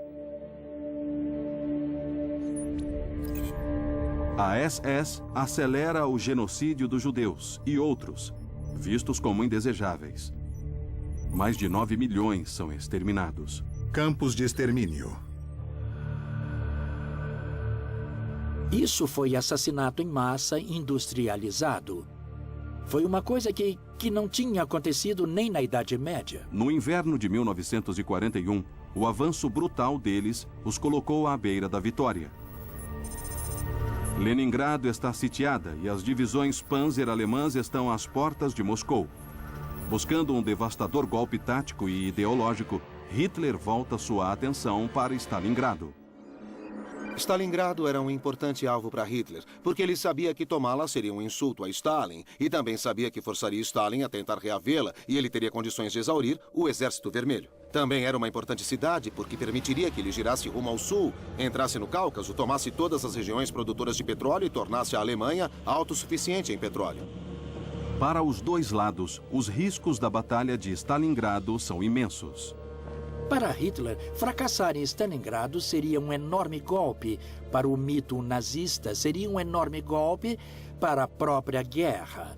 A SS acelera o genocídio dos judeus e outros, vistos como indesejáveis. Mais de 9 milhões são exterminados. Campos de extermínio. Isso foi assassinato em massa industrializado. Foi uma coisa que não tinha acontecido nem na Idade Média. No inverno de 1941, o avanço brutal deles os colocou à beira da vitória. Leningrado está sitiada e as divisões Panzer alemãs estão às portas de Moscou. Buscando um devastador golpe tático e ideológico, Hitler volta sua atenção para Stalingrado. Stalingrado era um importante alvo para Hitler, porque ele sabia que tomá-la seria um insulto a Stalin e também sabia que forçaria Stalin a tentar reavê-la e ele teria condições de exaurir o Exército Vermelho. Também era uma importante cidade porque permitiria que ele girasse rumo ao sul, entrasse no Cáucaso, tomasse todas as regiões produtoras de petróleo e tornasse a Alemanha autossuficiente em petróleo. Para os dois lados, os riscos da Batalha de Stalingrado são imensos. Para Hitler, fracassar em Stalingrado seria um enorme golpe para o mito nazista, seria um enorme golpe para a própria guerra.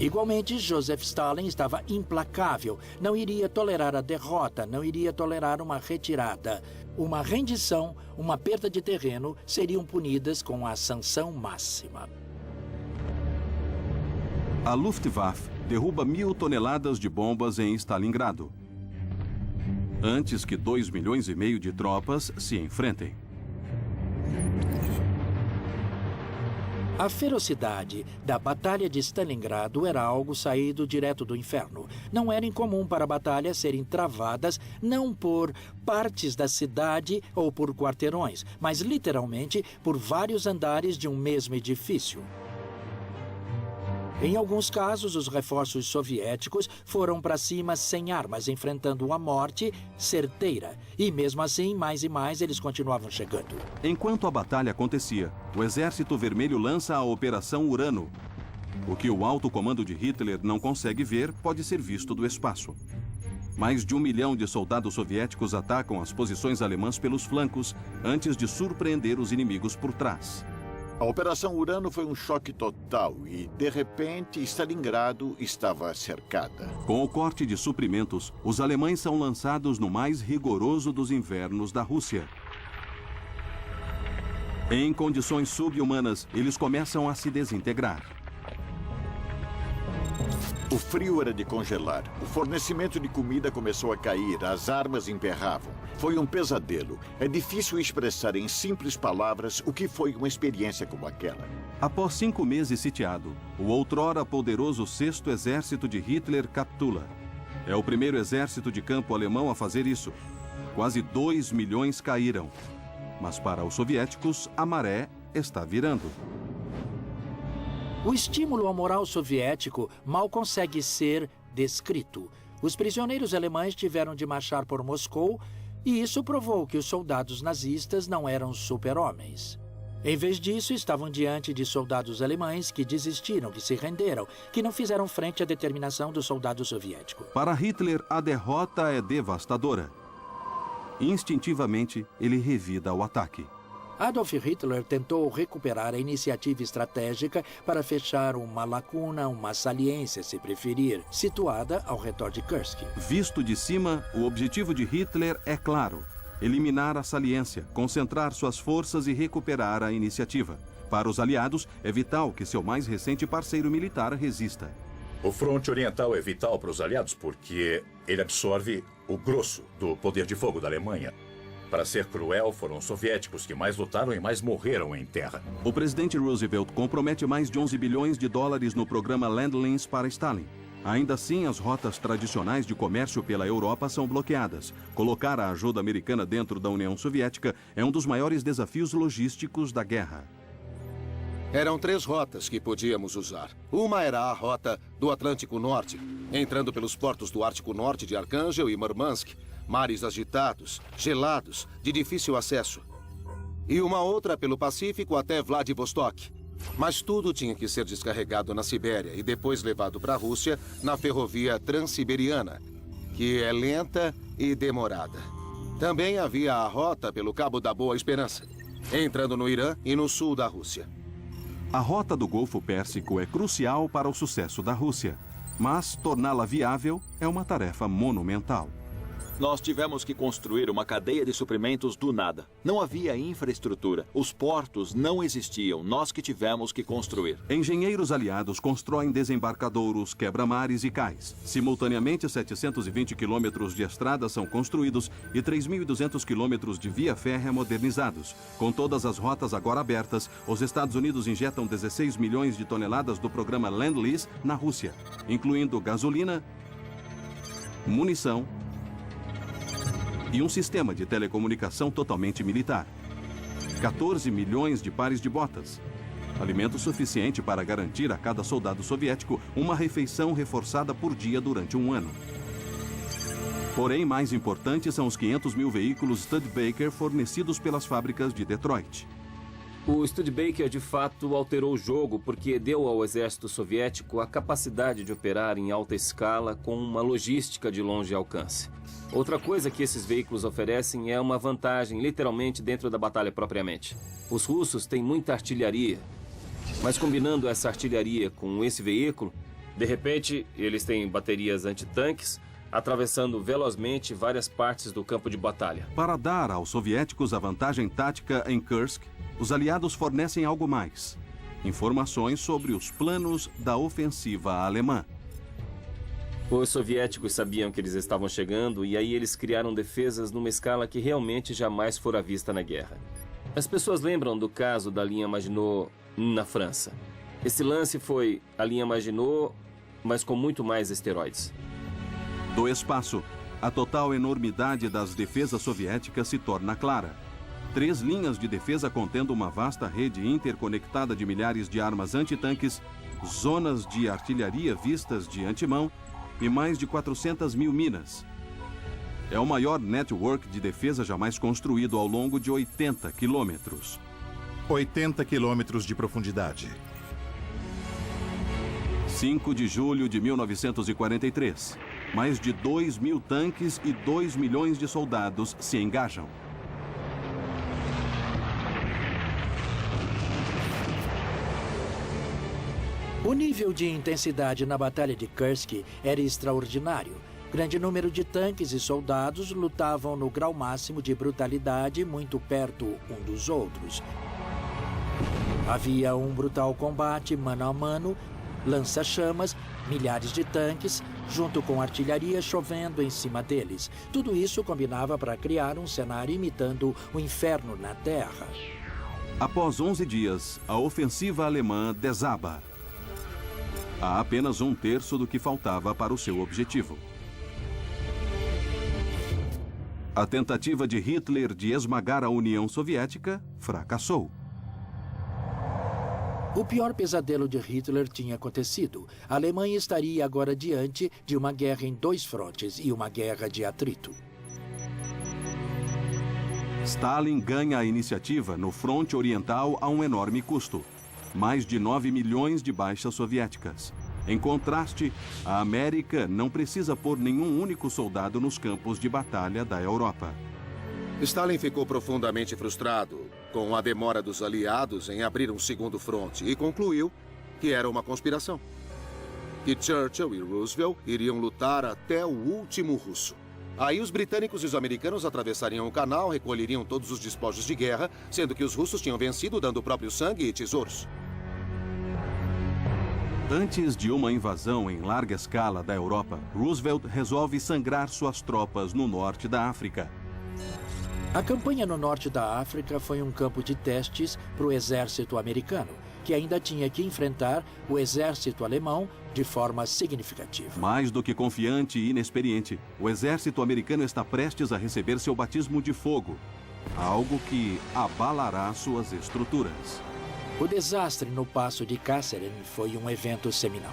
Igualmente, Joseph Stalin estava implacável, não iria tolerar a derrota, não iria tolerar uma retirada. Uma rendição, uma perda de terreno seriam punidas com a sanção máxima. A Luftwaffe derruba 1.000 toneladas de bombas em Stalingrado. antes que 2,5 milhões de tropas se enfrentem. A ferocidade da Batalha de Stalingrado era algo saído direto do inferno. Não era incomum para batalhas serem travadas não por partes da cidade ou por quarteirões, mas literalmente por vários andares de um mesmo edifício. Em alguns casos, os reforços soviéticos foram para cima sem armas, enfrentando a morte certeira. E mesmo assim, mais e mais, eles continuavam chegando. Enquanto a batalha acontecia, o Exército Vermelho lança a Operação Urano. O que o alto comando de Hitler não consegue ver pode ser visto do espaço. Mais de 1 milhão de soldados soviéticos atacam as posições alemãs pelos flancos antes de surpreender os inimigos por trás. A Operação Urano foi um choque total e, de repente, Stalingrado estava cercada. Com o corte de suprimentos, os alemães são lançados no mais rigoroso dos invernos da Rússia. Em condições sub-humanas, eles começam a se desintegrar. O frio era de congelar. O fornecimento de comida começou a cair. As armas emperravam. Foi um pesadelo. É difícil expressar em simples palavras o que foi uma experiência como aquela. Após 5 meses sitiado, o outrora poderoso 6º Exército de Hitler capitula. É o primeiro exército de campo alemão a fazer isso. Quase 2 milhões caíram. Mas para os soviéticos, a maré está virando. O estímulo ao moral soviético mal consegue ser descrito. Os prisioneiros alemães tiveram de marchar por Moscou e isso provou que os soldados nazistas não eram super-homens. Em vez disso, estavam diante de soldados alemães que desistiram, que se renderam, que não fizeram frente à determinação do soldado soviético. Para Hitler, a derrota é devastadora. Instintivamente, ele revida o ataque. Adolf Hitler tentou recuperar a iniciativa estratégica para fechar uma lacuna, uma saliência, se preferir, situada ao redor de Kursk. Visto de cima, o objetivo de Hitler é claro: eliminar a saliência, concentrar suas forças e recuperar a iniciativa. Para os aliados, é vital que seu mais recente parceiro militar resista. O fronte oriental é vital para os aliados porque ele absorve o grosso do poder de fogo da Alemanha. Para ser cruel, foram os soviéticos que mais lutaram e mais morreram em terra. O presidente Roosevelt compromete mais de 11 bilhões de dólares no programa Lend-Lease para Stalin. Ainda assim, as rotas tradicionais de comércio pela Europa são bloqueadas. Colocar a ajuda americana dentro da União Soviética é um dos maiores desafios logísticos da guerra. Eram 3 rotas que podíamos usar. Uma era a rota do Atlântico Norte, entrando pelos portos do Ártico Norte de Arcângel e Murmansk, mares agitados, gelados, de difícil acesso. E uma outra pelo Pacífico até Vladivostok. Mas tudo tinha que ser descarregado na Sibéria e depois levado para a Rússia na ferrovia Transiberiana, que é lenta e demorada. Também havia a rota pelo Cabo da Boa Esperança, entrando no Irã e no sul da Rússia. A rota do Golfo Pérsico é crucial para o sucesso da Rússia, mas torná-la viável é uma tarefa monumental. Nós tivemos que construir uma cadeia de suprimentos do nada. Não havia infraestrutura. Os portos não existiam. Nós que tivemos que construir. Engenheiros aliados constroem desembarcadouros, quebra-mares e cais. Simultaneamente, 720 quilômetros de estradas são construídos e 3.200 quilômetros de via férrea modernizados. Com todas as rotas agora abertas, os Estados Unidos injetam 16 milhões de toneladas do programa Lend-Lease na Rússia, incluindo gasolina, munição e um sistema de telecomunicação totalmente militar. 14 milhões de pares de botas. Alimento suficiente para garantir a cada soldado soviético uma refeição reforçada por dia durante um ano. Porém, mais importantes são os 500 mil veículos Studebaker fornecidos pelas fábricas de Detroit. O Studebaker, de fato, alterou o jogo porque deu ao exército soviético a capacidade de operar em alta escala com uma logística de longe alcance. Outra coisa que esses veículos oferecem é uma vantagem, literalmente, dentro da batalha propriamente. Os russos têm muita artilharia, mas combinando essa artilharia com esse veículo, de repente, eles têm baterias antitanques, atravessando velozmente várias partes do campo de batalha. Para dar aos soviéticos a vantagem tática em Kursk, os aliados fornecem algo mais: informações sobre os planos da ofensiva alemã. Os soviéticos sabiam que eles estavam chegando e aí eles criaram defesas numa escala que realmente jamais fora vista na guerra. As pessoas lembram do caso da linha Maginot na França. Esse lance foi a linha Maginot, mas com muito mais esteroides. Do espaço, a total enormidade das defesas soviéticas se torna clara. 3 linhas de defesa contendo uma vasta rede interconectada de milhares de armas antitanques, zonas de artilharia vistas de antemão e mais de 400 mil minas. É o maior network de defesa jamais construído ao longo de 80 quilômetros. 80 quilômetros de profundidade. 5 de julho de 1943. Mais de 2.000 tanques e 2 milhões de soldados se engajam. O nível de intensidade na Batalha de Kursk era extraordinário. Grande número de tanques e soldados lutavam no grau máximo de brutalidade, muito perto um dos outros. Havia um brutal combate mano a mano, lança-chamas, milhares de tanques, junto com artilharia chovendo em cima deles. Tudo isso combinava para criar um cenário imitando o inferno na Terra. Após 11 dias, a ofensiva alemã desaba. Há apenas 1/3 do que faltava para o seu objetivo. A tentativa de Hitler de esmagar a União Soviética fracassou. O pior pesadelo de Hitler tinha acontecido. A Alemanha estaria agora diante de uma guerra em 2 frontes e uma guerra de atrito. Stalin ganha a iniciativa no fronte oriental a um enorme custo. Mais de 9 milhões de baixas soviéticas. Em contraste, a América não precisa pôr nenhum único soldado nos campos de batalha da Europa. Stalin ficou profundamente frustrado com a demora dos aliados em abrir um segundo fronte e concluiu que era uma conspiração. Que Churchill e Roosevelt iriam lutar até o último russo. Aí os britânicos e os americanos atravessariam o canal, recolheriam todos os despojos de guerra, sendo que os russos tinham vencido dando o próprio sangue e tesouros. Antes de uma invasão em larga escala da Europa, Roosevelt resolve sangrar suas tropas no norte da África. A campanha no norte da África foi um campo de testes para o exército americano, que ainda tinha que enfrentar o exército alemão de forma significativa. Mais do que confiante e inexperiente, o exército americano está prestes a receber seu batismo de fogo, algo que abalará suas estruturas. O desastre no Passo de Kasserine foi um evento seminal.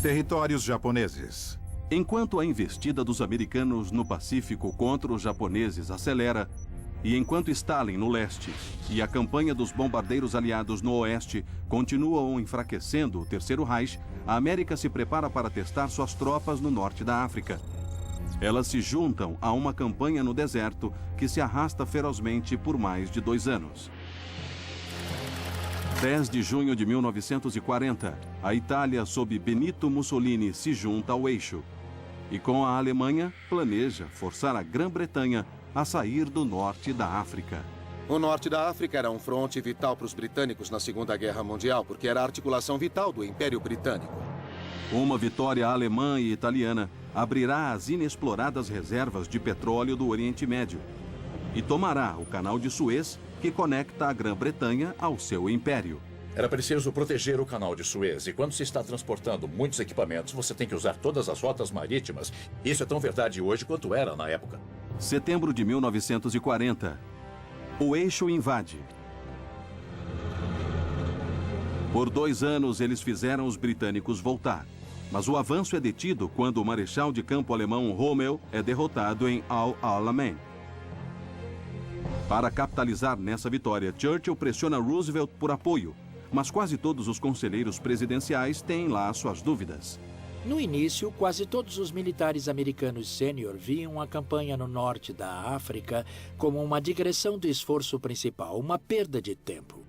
Territórios japoneses. Enquanto a investida dos americanos no Pacífico contra os japoneses acelera, e enquanto Stalin no leste e a campanha dos bombardeiros aliados no oeste continuam enfraquecendo o Terceiro Reich, a América se prepara para testar suas tropas no norte da África. Elas se juntam a uma campanha no deserto que se arrasta ferozmente por mais de 2 anos. 10 de junho de 1940, a Itália, sob Benito Mussolini, se junta ao eixo. E com a Alemanha, planeja forçar a Grã-Bretanha a sair do norte da África. O norte da África era um fronte vital para os britânicos na Segunda Guerra Mundial, porque era a articulação vital do Império Britânico. Uma vitória alemã e italiana abrirá as inexploradas reservas de petróleo do Oriente Médio e tomará o canal de Suez, que conecta a Grã-Bretanha ao seu império. Era preciso proteger o canal de Suez, e quando se está transportando muitos equipamentos, você tem que usar todas as rotas marítimas. Isso é tão verdade hoje quanto era na época. Setembro de 1940. O eixo invade. Por 2 anos, eles fizeram os britânicos voltar. Mas o avanço é detido quando o marechal de campo alemão Rommel é derrotado em Al-Alamein. Para capitalizar nessa vitória, Churchill pressiona Roosevelt por apoio, mas quase todos os conselheiros presidenciais têm lá suas dúvidas. No início, quase todos os militares americanos sênior viam a campanha no norte da África como uma digressão do esforço principal, uma perda de tempo.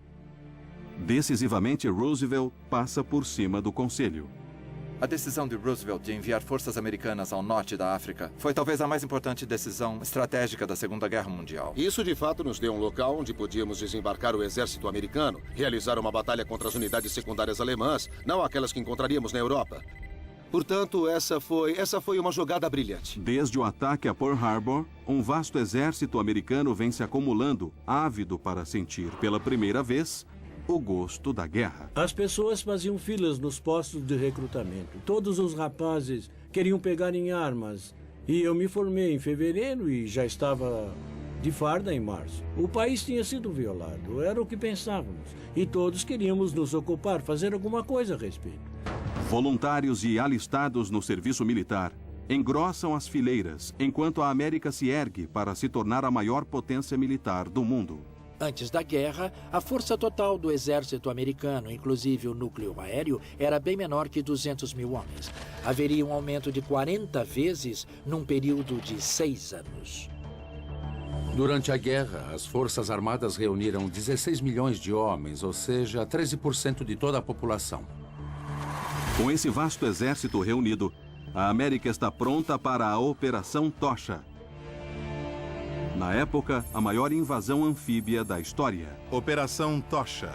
Decisivamente, Roosevelt passa por cima do conselho. A decisão de Roosevelt de enviar forças americanas ao norte da África foi talvez a mais importante decisão estratégica da Segunda Guerra Mundial. Isso, de fato, nos deu um local onde podíamos desembarcar o exército americano, realizar uma batalha contra as unidades secundárias alemãs, não aquelas que encontraríamos na Europa. Portanto, essa foi uma jogada brilhante. Desde o ataque a Pearl Harbor, um vasto exército americano vem se acumulando, ávido para sentir pela primeira vez o gosto da guerra. As pessoas faziam filas nos postos de recrutamento. Todos os rapazes queriam pegar em armas. E eu me formei em fevereiro e já estava de farda em março. O país tinha sido violado, era o que pensávamos. E todos queríamos nos ocupar, fazer alguma coisa a respeito. Voluntários e alistados no serviço militar engrossam as fileiras, enquanto a América se ergue para se tornar a maior potência militar do mundo. Antes da guerra, a força total do exército americano, inclusive o núcleo aéreo, era bem menor que 200 mil homens. Haveria um aumento de 40 vezes num período de 6 anos. Durante a guerra, as Forças Armadas reuniram 16 milhões de homens, ou seja, 13% de toda a população. Com esse vasto exército reunido, a América está pronta para a Operação Tocha. Na época, a maior invasão anfíbia da história. Operação Tocha.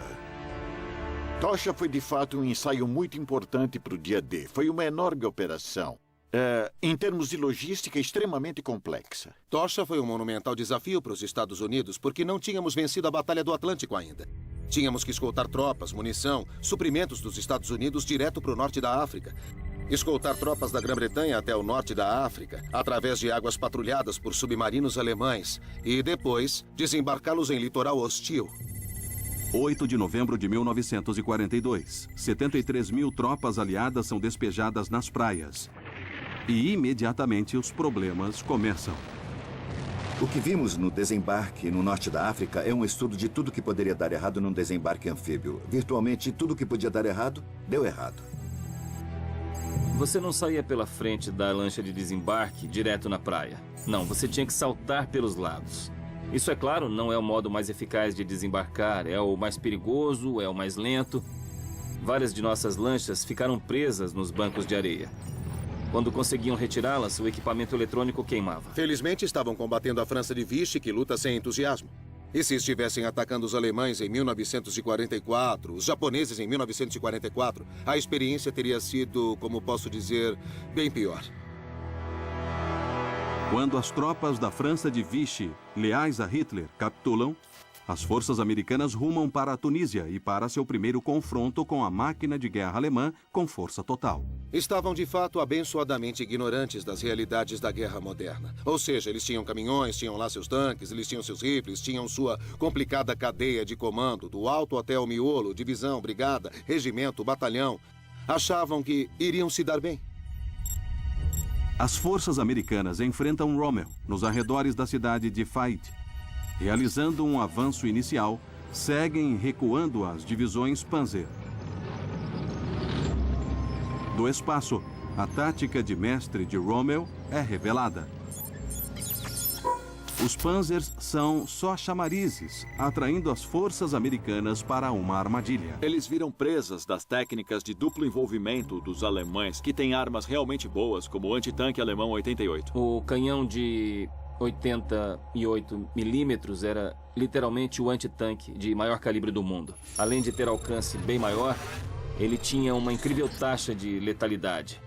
Tocha foi de fato um ensaio muito importante para o dia D. Foi uma enorme operação. Em termos de logística, extremamente complexa. Tocha foi um monumental desafio para os Estados Unidos porque não tínhamos vencido a Batalha do Atlântico ainda. Tínhamos que escoltar tropas, munição, suprimentos dos Estados Unidos direto para o norte da África. Escoltar tropas da Grã-Bretanha até o norte da África, através de águas patrulhadas por submarinos alemães, e depois desembarcá-los em litoral hostil. 8 de novembro de 1942. 73 mil tropas aliadas são despejadas nas praias. E imediatamente os problemas começam. O que vimos no desembarque no norte da África é um estudo de tudo que poderia dar errado num desembarque anfíbio. Virtualmente tudo que podia dar errado, deu errado. Você não saía pela frente da lancha de desembarque direto na praia. Não, você tinha que saltar pelos lados. Isso, é claro, não é o modo mais eficaz de desembarcar. É o mais perigoso, é o mais lento. Várias de nossas lanchas ficaram presas nos bancos de areia. Quando conseguiam retirá-las, o equipamento eletrônico queimava. Felizmente estavam combatendo a França de Vichy, que luta sem entusiasmo. E se estivessem atacando os alemães em 1944, os japoneses em 1944, a experiência teria sido, como posso dizer, bem pior. Quando as tropas da França de Vichy, leais a Hitler, capitulam, as forças americanas rumam para a Tunísia e para seu primeiro confronto com a máquina de guerra alemã com força total. Estavam, de fato, abençoadamente ignorantes das realidades da guerra moderna. Ou seja, eles tinham caminhões, tinham lá seus tanques, eles tinham seus rifles, tinham sua complicada cadeia de comando, do alto até o miolo, divisão, brigada, regimento, batalhão. Achavam que iriam se dar bem. As forças americanas enfrentam Rommel, nos arredores da cidade de Faid. Realizando um avanço inicial, seguem recuando as divisões Panzer. Do espaço, a tática de mestre de Rommel é revelada. Os Panzers são só chamarizes, atraindo as forças americanas para uma armadilha. Eles viram presas das técnicas de duplo envolvimento dos alemães, que têm armas realmente boas, como o antitanque alemão 88. O canhão de 88 milímetros era literalmente o antitanque de maior calibre do mundo. Além de ter alcance bem maior, ele tinha uma incrível taxa de letalidade.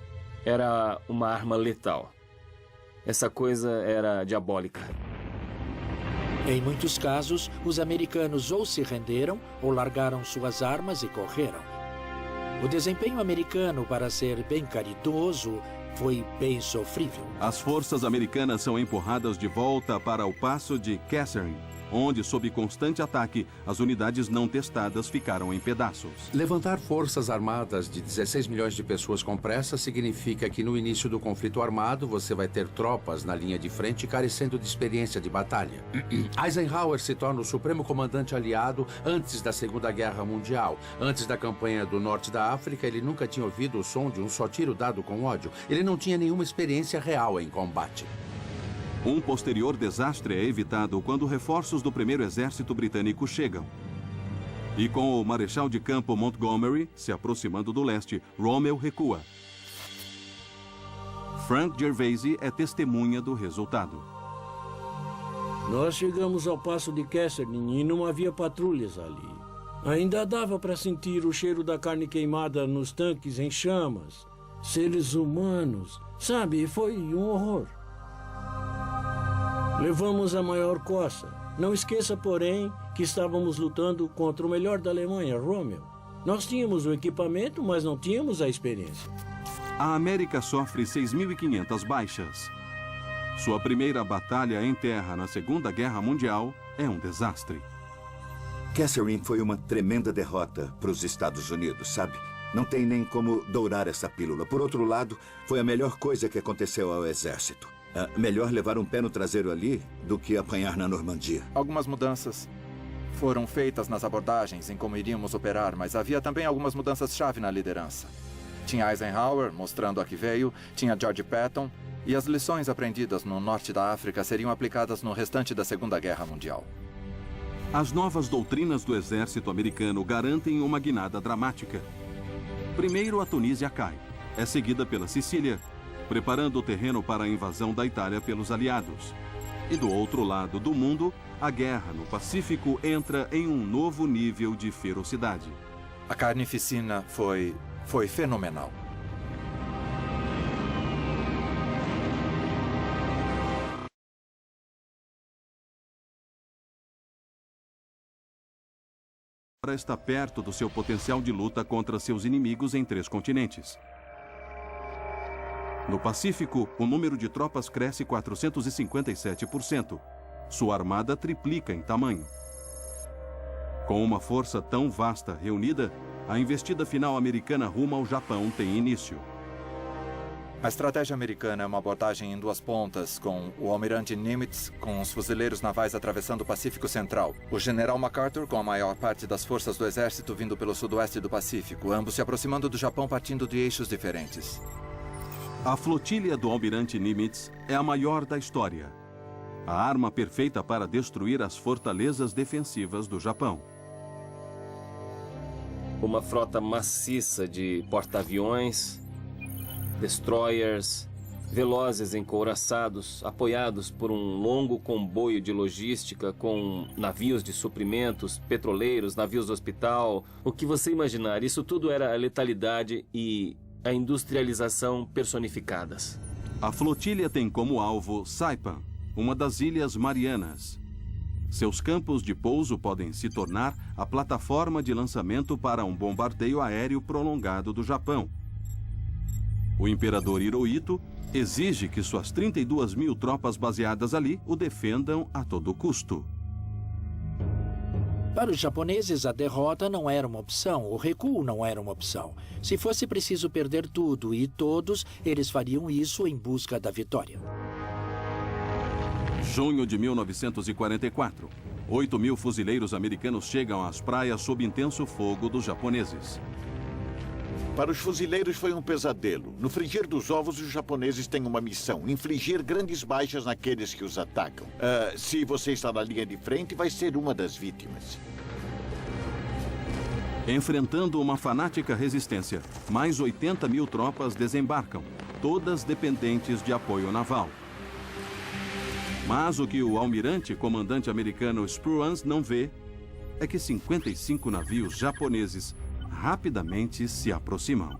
Era uma arma letal. Essa coisa era diabólica. Em muitos casos, os americanos ou se renderam ou largaram suas armas e correram. O desempenho americano, para ser bem caridoso, foi bem sofrível. As forças americanas são empurradas de volta para o passo de Kasserine, onde, sob constante ataque, as unidades não testadas ficaram em pedaços. Levantar forças armadas de 16 milhões de pessoas com pressa significa que no início do conflito armado você vai ter tropas na linha de frente carecendo de experiência de batalha. Eisenhower se torna o supremo comandante aliado antes da Segunda Guerra Mundial. Antes da campanha do norte da África, ele nunca tinha ouvido o som de um só tiro dado com ódio. Ele não tinha nenhuma experiência real em combate. Um posterior desastre é evitado quando reforços do primeiro exército britânico chegam. E com o marechal de campo Montgomery se aproximando do leste, Rommel recua. Frank Gervasi é testemunha do resultado. Nós chegamos ao passo de Kesselring e não havia patrulhas ali. Ainda dava para sentir o cheiro da carne queimada nos tanques em chamas. Seres humanos. Sabe, foi um horror. Levamos a maior coça. Não esqueça, porém, que estávamos lutando contra o melhor da Alemanha, Rommel. Nós tínhamos o equipamento, mas não tínhamos a experiência. A América sofre 6.500 baixas. Sua primeira batalha em terra na Segunda Guerra Mundial é um desastre. Kesselring foi uma tremenda derrota para os Estados Unidos, sabe? Não tem nem como dourar essa pílula. Por outro lado, foi a melhor coisa que aconteceu ao exército. Melhor levar um pé no traseiro ali do que apanhar na Normandia. Algumas mudanças foram feitas nas abordagens em como iríamos operar, mas havia também algumas mudanças-chave na liderança. Tinha Eisenhower, mostrando a que veio, tinha George Patton, e as lições aprendidas no norte da África seriam aplicadas no restante da Segunda Guerra Mundial. As novas doutrinas do exército americano garantem uma guinada dramática. Primeiro, a Tunísia cai. É seguida pela Sicília, preparando o terreno para a invasão da Itália pelos aliados. E do outro lado do mundo, a guerra no Pacífico entra em um novo nível de ferocidade. A carnificina foi fenomenal. Agora está perto do seu potencial de luta contra seus inimigos em 3 continentes. No Pacífico, o número de tropas cresce 457%. Sua armada triplica em tamanho. Com uma força tão vasta reunida, a investida final americana rumo ao Japão tem início. A estratégia americana é uma abordagem em 2 pontas, com o almirante Nimitz com os fuzileiros navais atravessando o Pacífico Central, o general MacArthur com a maior parte das forças do exército vindo pelo sudoeste do Pacífico, ambos se aproximando do Japão partindo de eixos diferentes. A flotilha do almirante Nimitz é a maior da história. A arma perfeita para destruir as fortalezas defensivas do Japão. Uma frota maciça de porta-aviões, destroyers, velozes encouraçados, apoiados por um longo comboio de logística com navios de suprimentos, petroleiros, navios do hospital. O que você imaginar, isso tudo era a letalidade e a industrialização personificadas. A flotilha tem como alvo Saipan, uma das Ilhas Marianas. Seus campos de pouso podem se tornar a plataforma de lançamento para um bombardeio aéreo prolongado do Japão. O imperador Hirohito exige que suas 32.000 tropas baseadas ali o defendam a todo custo. Para os japoneses, a derrota não era uma opção, o recuo não era uma opção. Se fosse preciso perder tudo e todos, eles fariam isso em busca da vitória. Junho de 1944. 8.000 fuzileiros americanos chegam às praias sob intenso fogo dos japoneses. Para os fuzileiros foi um pesadelo. No frigir dos ovos, os japoneses têm uma missão: infligir grandes baixas naqueles que os atacam. Se você está na linha de frente, vai ser uma das vítimas. Enfrentando uma fanática resistência, mais 80.000 tropas desembarcam, todas dependentes de apoio naval. Mas o que o almirante comandante americano Spruance não vê é que 55 navios japoneses rapidamente se aproximam.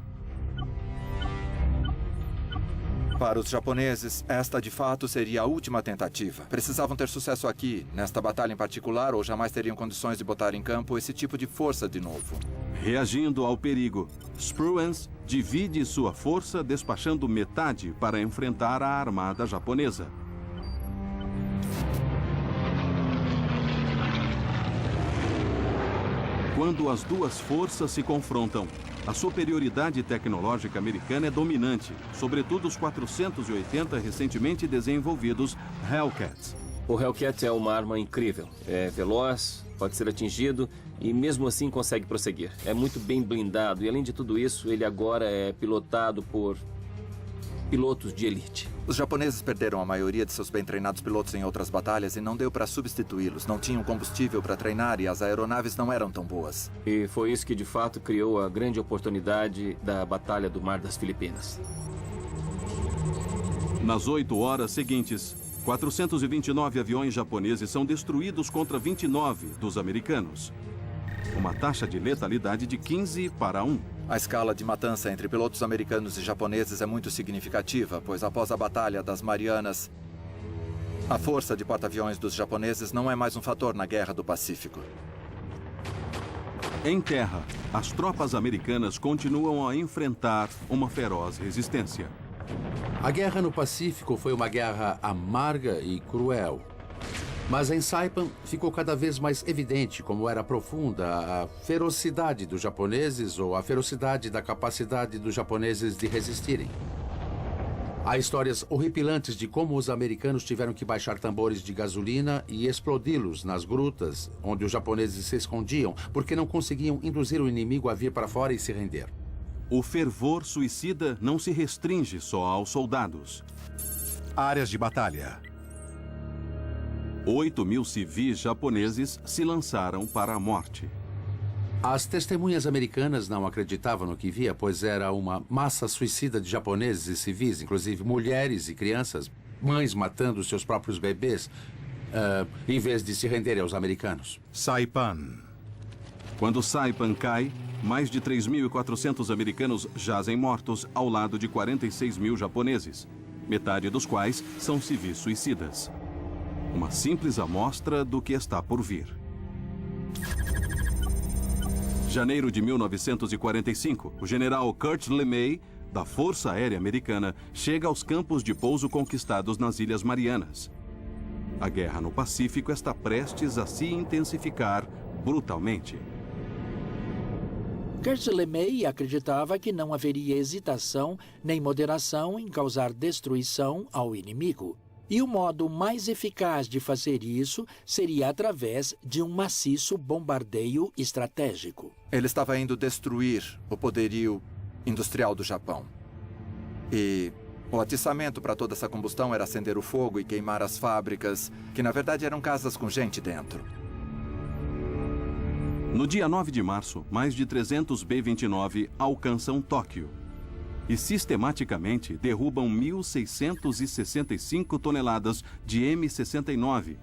Para os japoneses, esta de fato seria a última tentativa. Precisavam ter sucesso aqui, nesta batalha em particular, ou jamais teriam condições de botar em campo esse tipo de força de novo. Reagindo ao perigo, Spruance divide sua força despachando metade para enfrentar a armada japonesa. Quando as duas forças se confrontam, a superioridade tecnológica americana é dominante, sobretudo os 480 recentemente desenvolvidos Hellcats. O Hellcat é uma arma incrível. É veloz, pode ser atingido e mesmo assim consegue prosseguir. É muito bem blindado e, além de tudo isso, ele agora é pilotado por pilotos de elite. Os japoneses perderam a maioria de seus bem treinados pilotos em outras batalhas e não deu para substituí-los. Não tinham combustível para treinar e as aeronaves não eram tão boas. E foi isso que, de fato, criou a grande oportunidade da Batalha do Mar das Filipinas. Nas 8 horas seguintes, 429 aviões japoneses são destruídos contra 29 dos americanos. Uma taxa de letalidade de 15-1. A escala de matança entre pilotos americanos e japoneses é muito significativa, pois após a Batalha das Marianas, a força de porta-aviões dos japoneses não é mais um fator na Guerra do Pacífico. Em terra, as tropas americanas continuam a enfrentar uma feroz resistência. A guerra no Pacífico foi uma guerra amarga e cruel. Mas em Saipan ficou cada vez mais evidente como era profunda a ferocidade dos japoneses ou a ferocidade da capacidade dos japoneses de resistirem. Há histórias horripilantes de como os americanos tiveram que baixar tambores de gasolina e explodi-los nas grutas onde os japoneses se escondiam porque não conseguiam induzir o inimigo a vir para fora e se render. O fervor suicida não se restringe só aos soldados. Áreas de batalha. 8.000 civis japoneses se lançaram para a morte. As testemunhas americanas não acreditavam no que via, pois era uma massa suicida de japoneses e civis, inclusive mulheres e crianças, mães matando seus próprios bebês, em vez de se renderem aos americanos. Saipan. Quando Saipan cai, mais de 3.400 americanos jazem mortos ao lado de 46.000 japoneses, metade dos quais são civis suicidas. Uma simples amostra do que está por vir. Janeiro de 1945, o general Kurt LeMay, da Força Aérea Americana, chega aos campos de pouso conquistados nas Ilhas Marianas. A guerra no Pacífico está prestes a se intensificar brutalmente. Kurt LeMay acreditava que não haveria hesitação nem moderação em causar destruição ao inimigo. E o modo mais eficaz de fazer isso seria através de um maciço bombardeio estratégico. Ele estava indo destruir o poderio industrial do Japão. E o atiçamento para toda essa combustão era acender o fogo e queimar as fábricas, que na verdade eram casas com gente dentro. No dia 9 de março, mais de 300 B-29 alcançam Tóquio e sistematicamente derrubam 1.665 toneladas de M-69,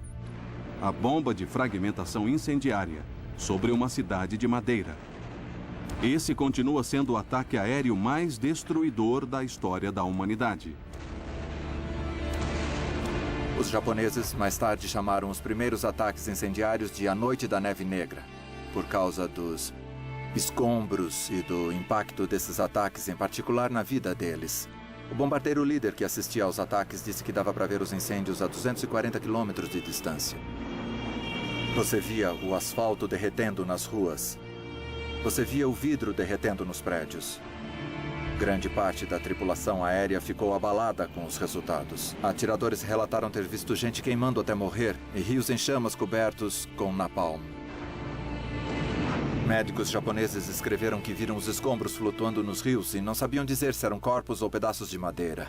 a bomba de fragmentação incendiária, sobre uma cidade de madeira. Esse continua sendo o ataque aéreo mais destruidor da história da humanidade. Os japoneses mais tarde chamaram os primeiros ataques incendiários de A Noite da Neve Negra, por causa dos escombros e do impacto desses ataques, em particular na vida deles. O bombardeiro líder que assistia aos ataques disse que dava para ver os incêndios a 240 quilômetros de distância. Você via o asfalto derretendo nas ruas. Você via o vidro derretendo nos prédios. Grande parte da tripulação aérea ficou abalada com os resultados. Atiradores relataram ter visto gente queimando até morrer e rios em chamas cobertos com napalm. Médicos japoneses escreveram que viram os escombros flutuando nos rios e não sabiam dizer se eram corpos ou pedaços de madeira.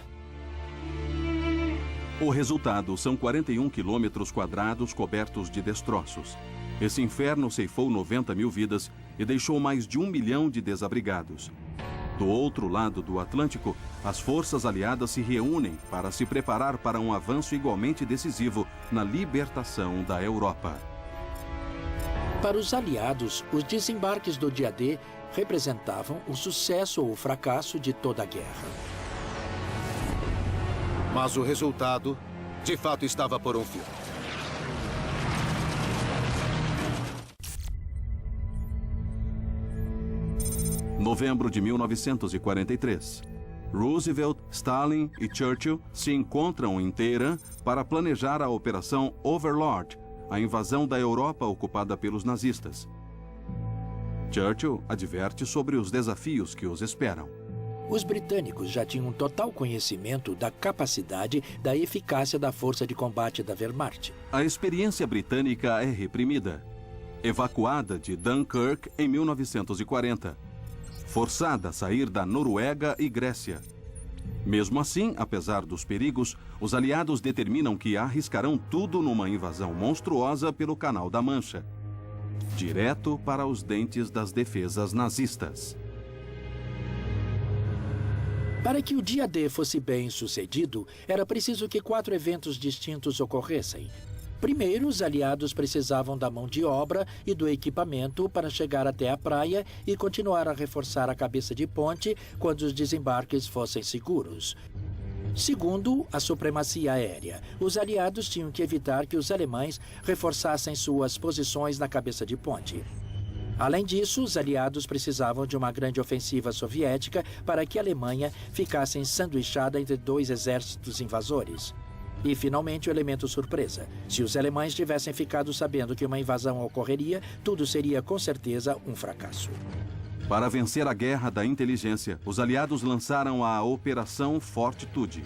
O resultado são 41 quilômetros quadrados cobertos de destroços. Esse inferno ceifou 90 mil vidas e deixou mais de 1 milhão de desabrigados. Do outro lado do Atlântico, as forças aliadas se reúnem para se preparar para um avanço igualmente decisivo na libertação da Europa. Para os aliados, os desembarques do dia D representavam o sucesso ou o fracasso de toda a guerra. Mas o resultado, de fato, estava por um fio. Novembro de 1943. Roosevelt, Stalin e Churchill se encontram em Teherã para planejar a Operação Overlord, a invasão da Europa ocupada pelos nazistas. Churchill adverte sobre os desafios que os esperam. Os britânicos já tinham total conhecimento da capacidade, da eficácia da força de combate da Wehrmacht. A experiência britânica é reprimida. Evacuada de Dunkirk em 1940. Forçada a sair da Noruega e Grécia. Mesmo assim, apesar dos perigos, os aliados determinam que arriscarão tudo numa invasão monstruosa pelo Canal da Mancha, direto para os dentes das defesas nazistas. Para que o dia D fosse bem sucedido, era preciso que 4 eventos distintos ocorressem. Primeiro, os aliados precisavam da mão de obra e do equipamento para chegar até a praia e continuar a reforçar a cabeça de ponte quando os desembarques fossem seguros. Segundo, a supremacia aérea. Os aliados tinham que evitar que os alemães reforçassem suas posições na cabeça de ponte. Além disso, os aliados precisavam de uma grande ofensiva soviética para que a Alemanha ficasse ensanduichada entre 2 exércitos invasores. E, finalmente, o elemento surpresa. Se os alemães tivessem ficado sabendo que uma invasão ocorreria, tudo seria, com certeza, um fracasso. Para vencer a guerra da inteligência, os aliados lançaram a Operação Fortitude.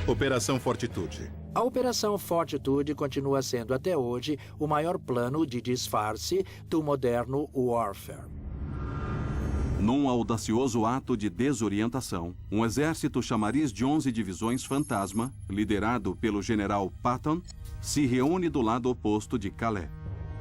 Operação Fortitude. A Operação Fortitude continua sendo até hoje o maior plano de disfarce do moderno warfare. Num audacioso ato de desorientação, um exército chamariz de 11 divisões fantasma, liderado pelo general Patton, se reúne do lado oposto de Calais.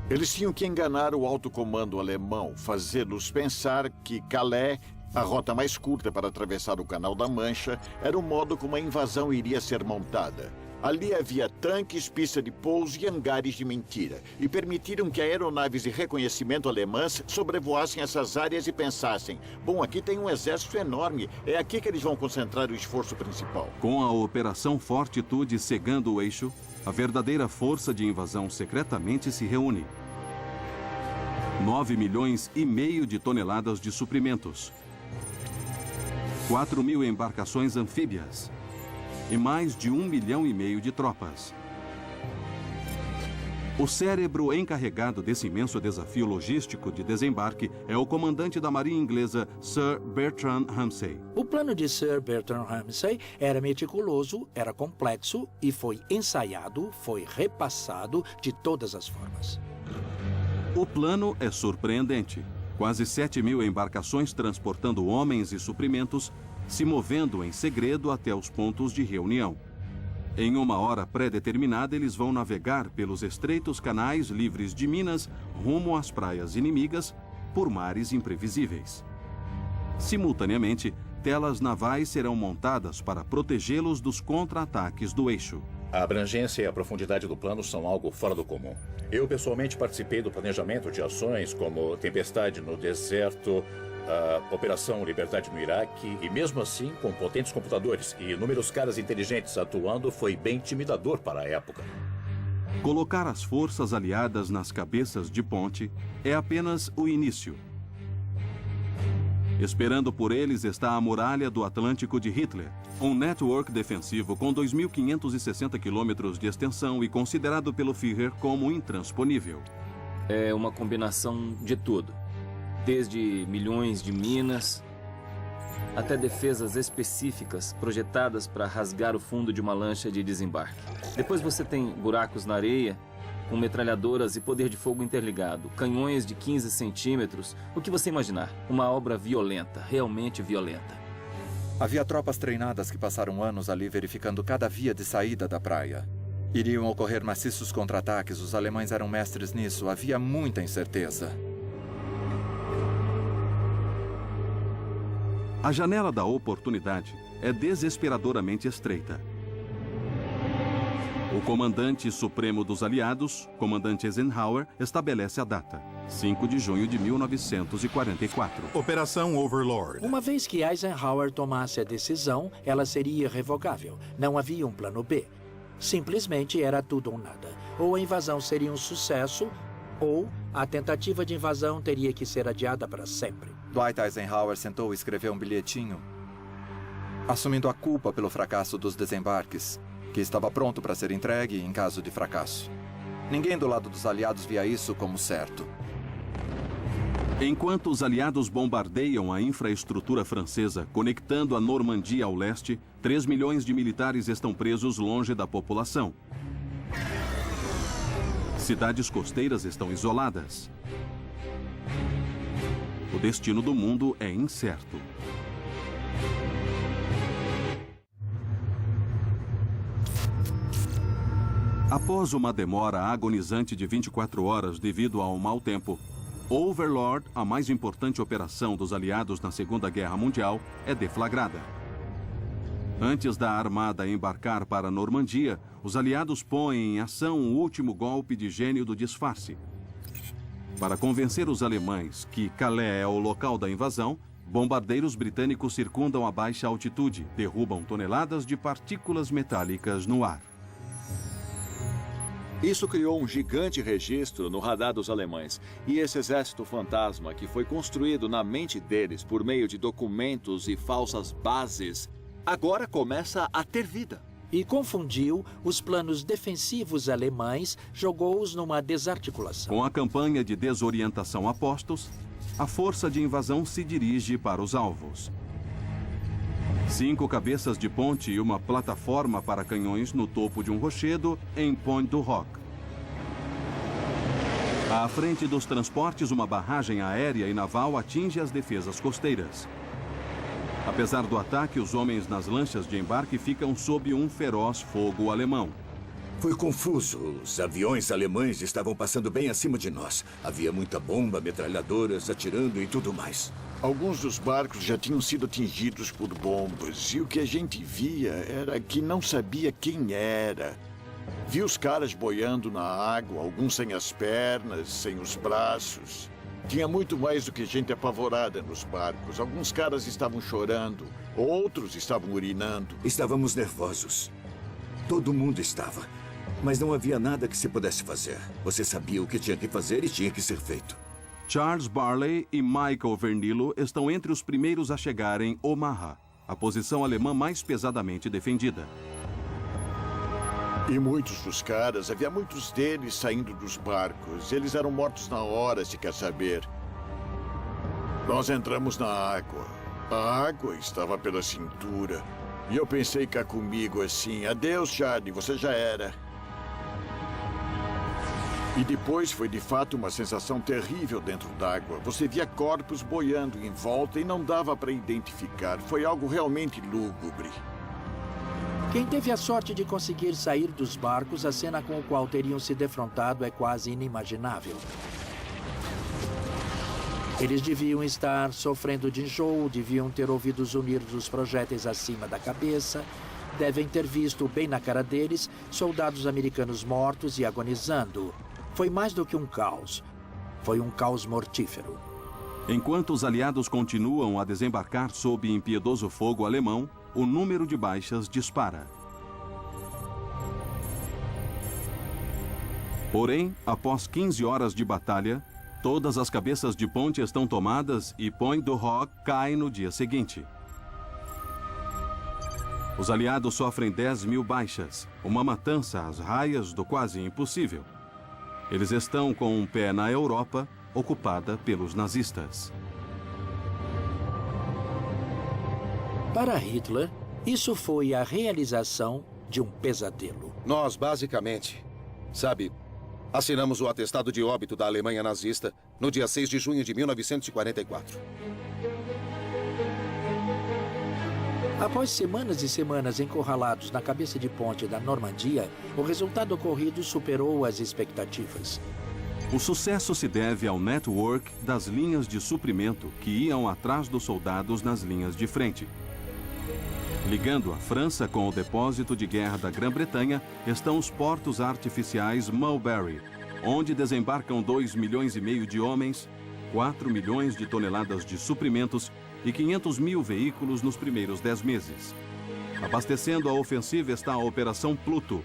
Eles tinham que enganar o alto comando alemão, fazê-los pensar que Calais, a rota mais curta para atravessar o Canal da Mancha, era o modo como a invasão iria ser montada. Ali havia tanques, pista de pouso e hangares de mentira. E permitiram que aeronaves de reconhecimento alemãs sobrevoassem essas áreas e pensassem: bom, aqui tem um exército enorme, é aqui que eles vão concentrar o esforço principal. Com a Operação Fortitude cegando o eixo, a verdadeira força de invasão secretamente se reúne. 9,5 milhões de toneladas de suprimentos, 4.000 embarcações anfíbias e mais de 1,5 milhão de tropas. O cérebro encarregado desse imenso desafio logístico de desembarque é o comandante da Marinha Inglesa, Sir Bertrand Ramsay. O plano de Sir Bertrand Ramsay era meticuloso, era complexo e foi ensaiado, foi repassado de todas as formas. O plano é surpreendente. Quase 7.000 embarcações transportando homens e suprimentos, se movendo em segredo até os pontos de reunião. Em uma hora pré-determinada, eles vão navegar pelos estreitos canais livres de minas rumo às praias inimigas por mares imprevisíveis. Simultaneamente, telas navais serão montadas para protegê-los dos contra-ataques do eixo. A abrangência e a profundidade do plano são algo fora do comum. Eu, pessoalmente, participei do planejamento de ações como Tempestade no Deserto, a Operação Liberdade no Iraque, e mesmo assim, com potentes computadores e inúmeros caras inteligentes atuando, foi bem intimidador para a época. Colocar as forças aliadas nas cabeças de ponte é apenas o início. Esperando por eles está a Muralha do Atlântico de Hitler, um network defensivo com 2.560 quilômetros de extensão e considerado pelo Führer como intransponível. É uma combinação de tudo. Desde milhões de minas até defesas específicas projetadas para rasgar o fundo de uma lancha de desembarque. Depois você tem buracos na areia, com metralhadoras e poder de fogo interligado, canhões de 15 centímetros, o que você imaginar. Uma obra violenta, realmente violenta. Havia tropas treinadas que passaram anos ali verificando cada via de saída da praia. Iriam ocorrer maciços contra-ataques, os alemães eram mestres nisso, havia muita incerteza. A janela da oportunidade é desesperadoramente estreita. O comandante supremo dos aliados, comandante Eisenhower, estabelece a data, 5 de junho de 1944. Operação Overlord. Uma vez que Eisenhower tomasse a decisão, ela seria irrevogável. Não havia um plano B. Simplesmente era tudo ou nada. Ou a invasão seria um sucesso, ou a tentativa de invasão teria que ser adiada para sempre. Dwight Eisenhower sentou e escreveu um bilhetinho, assumindo a culpa pelo fracasso dos desembarques, que estava pronto para ser entregue em caso de fracasso. Ninguém do lado dos aliados via isso como certo. Enquanto os aliados bombardeiam a infraestrutura francesa, conectando a Normandia ao leste, 3 milhões de militares estão presos longe da população. Cidades costeiras estão isoladas. O destino do mundo é incerto. Após uma demora agonizante de 24 horas devido ao mau tempo, Overlord, a mais importante operação dos aliados na Segunda Guerra Mundial, é deflagrada. Antes da armada embarcar para a Normandia, os aliados põem em ação um último golpe de gênio do disfarce. Para convencer os alemães que Calais é o local da invasão, bombardeiros britânicos circundam a baixa altitude, derrubam toneladas de partículas metálicas no ar. Isso criou um gigante registro no radar dos alemães. E esse exército fantasma, que foi construído na mente deles por meio de documentos e falsas bases, agora começa a ter vida. E confundiu os planos defensivos alemães, jogou-os numa desarticulação. Com a campanha de desorientação a postos, a força de invasão se dirige para os alvos. 5 cabeças de ponte e uma plataforma para canhões no topo de um rochedo em Pointe du Hoc. À frente dos transportes, uma barragem aérea e naval atinge as defesas costeiras. Apesar do ataque, os homens nas lanchas de embarque ficam sob um feroz fogo alemão. Foi confuso. Os aviões alemães estavam passando bem acima de nós. Havia muita bomba, metralhadoras atirando e tudo mais. Alguns dos barcos já tinham sido atingidos por bombas e o que a gente via era que não sabia quem era. Vi os caras boiando na água, alguns sem as pernas, sem os braços. Tinha muito mais do que gente apavorada nos barcos. Alguns caras estavam chorando, outros estavam urinando. Estávamos nervosos. Todo mundo estava. Mas não havia nada que se pudesse fazer. Você sabia o que tinha que fazer e tinha que ser feito. Charles Barley e Michael Vernillo estão entre os primeiros a chegar em Omaha, a posição alemã mais pesadamente defendida. E muitos dos caras, havia muitos deles saindo dos barcos. Eles eram mortos na hora, se quer saber. Nós entramos na água. A água estava pela cintura. E eu pensei cá comigo assim, adeus, Charlie, você já era. E depois foi de fato uma sensação terrível dentro d'água. Você via corpos boiando em volta e não dava para identificar. Foi algo realmente lúgubre. Quem teve a sorte de conseguir sair dos barcos, a cena com a qual teriam se defrontado é quase inimaginável. Eles deviam estar sofrendo de enjoo, deviam ter ouvido zunir dos projéteis acima da cabeça, devem ter visto bem na cara deles soldados americanos mortos e agonizando. Foi mais do que um caos. Foi um caos mortífero. Enquanto os aliados continuam a desembarcar sob impiedoso fogo alemão, o número de baixas dispara. Porém, após 15 horas de batalha, todas as cabeças de ponte estão tomadas e Pointe du Hoc cai no dia seguinte. Os aliados sofrem 10.000 baixas, uma matança às raias do quase impossível. Eles estão com um pé na Europa, ocupada pelos nazistas. Para Hitler, isso foi a realização de um pesadelo. Nós, basicamente, assinamos o atestado de óbito da Alemanha nazista no dia 6 de junho de 1944. Após semanas e semanas encurralados na cabeça de ponte da Normandia, o resultado ocorrido superou as expectativas. O sucesso se deve ao network das linhas de suprimento que iam atrás dos soldados nas linhas de frente. Ligando a França com o depósito de guerra da Grã-Bretanha estão os portos artificiais Mulberry, onde desembarcam 2,5 milhões de homens, 4 milhões de toneladas de suprimentos e 500 mil veículos nos primeiros 10 meses. Abastecendo a ofensiva está a Operação Pluto,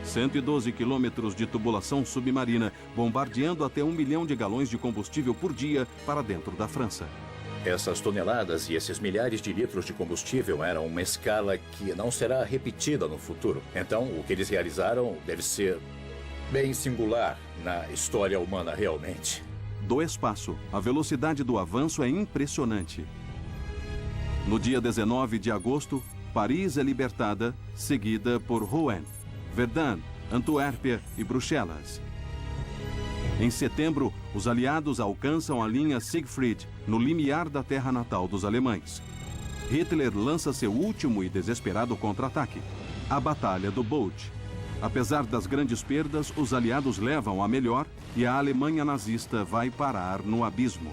112 quilômetros de tubulação submarina, bombardeando até 1 milhão de galões de combustível por dia para dentro da França. Essas toneladas e esses milhares de litros de combustível eram uma escala que não será repetida no futuro. Então, o que eles realizaram deve ser bem singular na história humana, realmente. Do espaço, a velocidade do avanço é impressionante. No dia 19 de agosto, Paris é libertada, seguida por Rouen, Verdun, Antuérpia e Bruxelas. Em setembro, os aliados alcançam a linha Siegfried, no limiar da terra natal dos alemães. Hitler lança seu último e desesperado contra-ataque, a Batalha do Bulge. Apesar das grandes perdas, os aliados levam a melhor e a Alemanha nazista vai parar no abismo.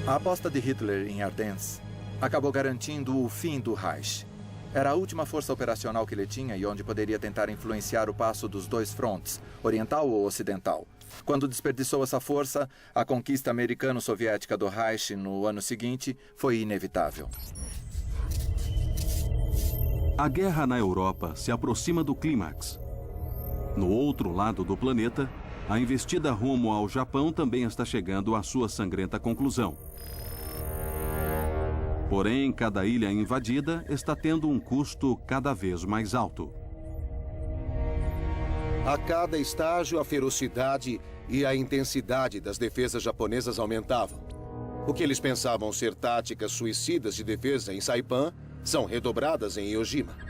A aposta de Hitler em Ardennes acabou garantindo o fim do Reich. Era a última força operacional que ele tinha e onde poderia tentar influenciar o passo dos dois frontes, oriental ou ocidental. Quando desperdiçou essa força, a conquista americano-soviética do Reich no ano seguinte foi inevitável. A guerra na Europa se aproxima do clímax. No outro lado do planeta, a investida rumo ao Japão também está chegando à sua sangrenta conclusão. Porém, cada ilha invadida está tendo um custo cada vez mais alto. A cada estágio, a ferocidade e a intensidade das defesas japonesas aumentavam. O que eles pensavam ser táticas suicidas de defesa em Saipan são redobradas em Iwo Jima. –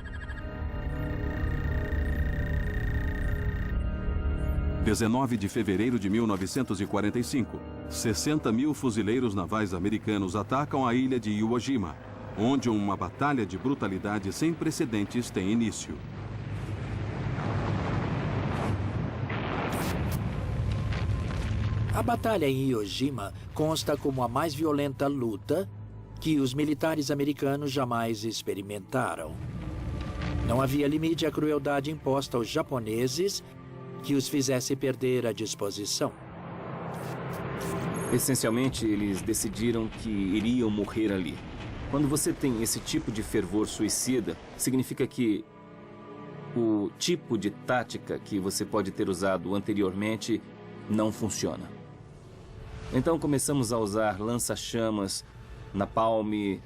19 de fevereiro de 1945. 60 mil fuzileiros navais americanos atacam a ilha de Iwo Jima, onde uma batalha de brutalidade sem precedentes tem início. A batalha em Iwo Jima consta como a mais violenta luta que os militares americanos jamais experimentaram. Não havia limite à crueldade imposta aos japoneses que os fizesse perder a disposição. Essencialmente, eles decidiram que iriam morrer ali. Quando você tem esse tipo de fervor suicida, significa que o tipo de tática que você pode ter usado anteriormente não funciona. Então começamos a usar lança-chamas, napalm,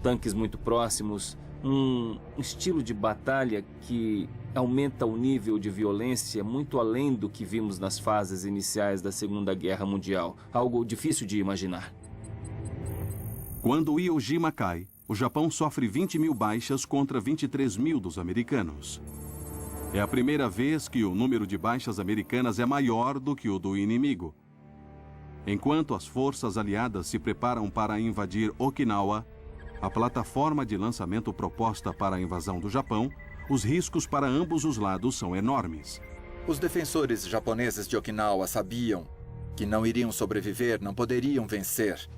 tanques muito próximos, um estilo de batalha que aumenta o nível de violência muito além do que vimos nas fases iniciais da Segunda Guerra Mundial. Algo difícil de imaginar. Quando Iwo Jima cai, o Japão sofre 20 mil baixas contra 23 mil dos americanos. É a primeira vez que o número de baixas americanas é maior do que o do inimigo. Enquanto as forças aliadas se preparam para invadir Okinawa, a plataforma de lançamento proposta para a invasão do Japão, os riscos para ambos os lados são enormes. Os defensores japoneses de Okinawa sabiam que não iriam sobreviver, não poderiam vencer.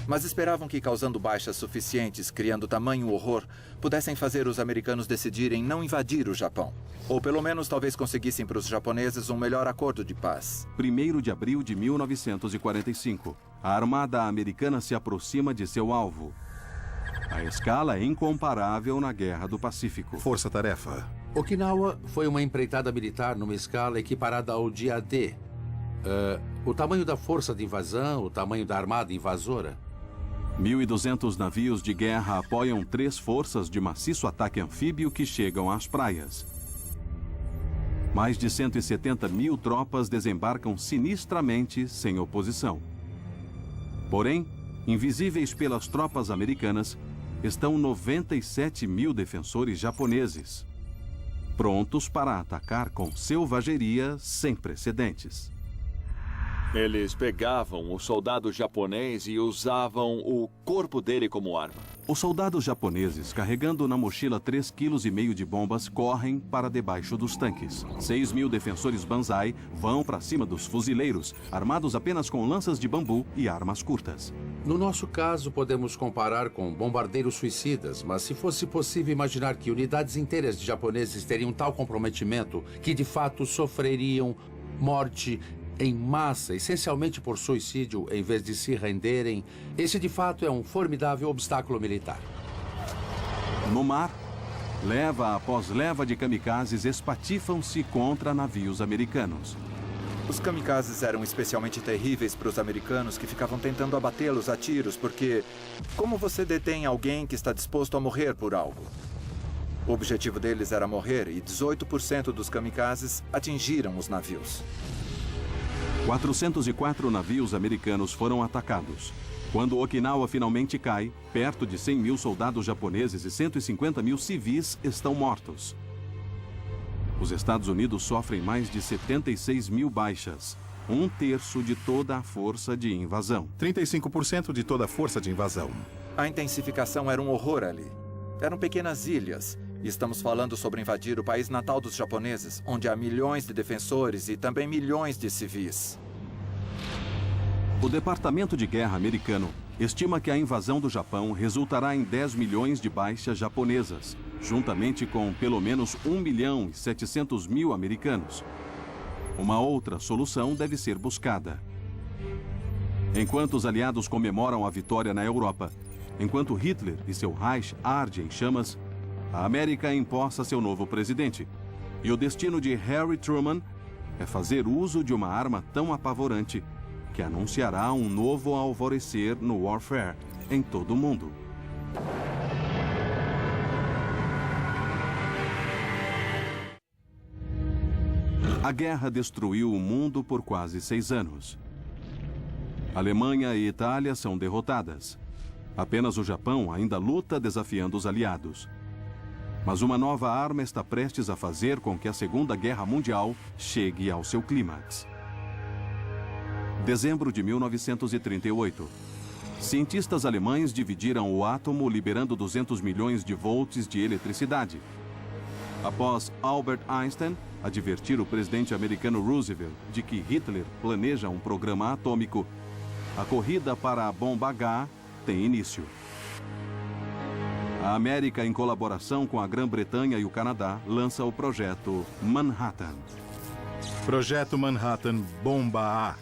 Mas esperavam que, causando baixas suficientes, criando tamanho horror, pudessem fazer os americanos decidirem não invadir o Japão. Ou pelo menos talvez conseguissem para os japoneses um melhor acordo de paz. 1º de abril de 1945. A armada americana se aproxima de seu alvo. A escala é incomparável na Guerra do Pacífico. Força-tarefa. Okinawa foi uma empreitada militar numa escala equiparada ao dia D. O tamanho da força de invasão, o tamanho da armada invasora. 1.200 navios de guerra apoiam 3 forças de maciço ataque anfíbio que chegam às praias. Mais de 170 mil tropas desembarcam sinistramente sem oposição. Porém, invisíveis pelas tropas americanas, estão 97 mil defensores japoneses, prontos para atacar com selvageria sem precedentes. Eles pegavam o soldado japonês e usavam o corpo dele como arma. Os soldados japoneses, carregando na mochila 3,5 kg de bombas, correm para debaixo dos tanques. 6 mil defensores Banzai vão para cima dos fuzileiros, armados apenas com lanças de bambu e armas curtas. No nosso caso, podemos comparar com bombardeiros suicidas, mas se fosse possível imaginar que unidades inteiras de japoneses teriam tal comprometimento que de fato sofreriam morte em massa, essencialmente por suicídio, em vez de se renderem, esse de fato é um formidável obstáculo militar. No mar, leva após leva de kamikazes espatifam-se contra navios americanos. Os kamikazes eram especialmente terríveis para os americanos que ficavam tentando abatê-los a tiros, porque como você detém alguém que está disposto a morrer por algo? O objetivo deles era morrer e 18% dos kamikazes atingiram os navios. 404 navios americanos foram atacados. Quando Okinawa finalmente cai, perto de 100 mil soldados japoneses e 150 mil civis estão mortos. Os Estados Unidos sofrem mais de 76 mil baixas, 1/3 de toda a força de invasão. 35% de toda a força de invasão. A intensificação era um horror ali. Eram pequenas ilhas, Estamos falando sobre invadir o país natal dos japoneses, onde há milhões de defensores e também milhões de civis. O Departamento de Guerra americano estima que a invasão do Japão resultará em 10 milhões de baixas japonesas, juntamente com pelo menos 1.700.000 americanos. Uma outra solução deve ser buscada. Enquanto os aliados comemoram a vitória na Europa, enquanto Hitler e seu Reich ardem em chamas, a América empossa seu novo presidente. E o destino de Harry Truman é fazer uso de uma arma tão apavorante que anunciará um novo alvorecer no warfare em todo o mundo. A guerra destruiu o mundo por quase 6 anos. Alemanha e Itália são derrotadas. Apenas o Japão ainda luta desafiando os aliados. Mas uma nova arma está prestes a fazer com que a Segunda Guerra Mundial chegue ao seu clímax. Dezembro de 1938. Cientistas alemães dividiram o átomo, liberando 200 milhões de volts de eletricidade. Após Albert Einstein advertir o presidente americano Roosevelt de que Hitler planeja um programa atômico, a corrida para a bomba H tem início. A América, em colaboração com a Grã-Bretanha e o Canadá, lança o projeto Manhattan. Projeto Manhattan Bomba A.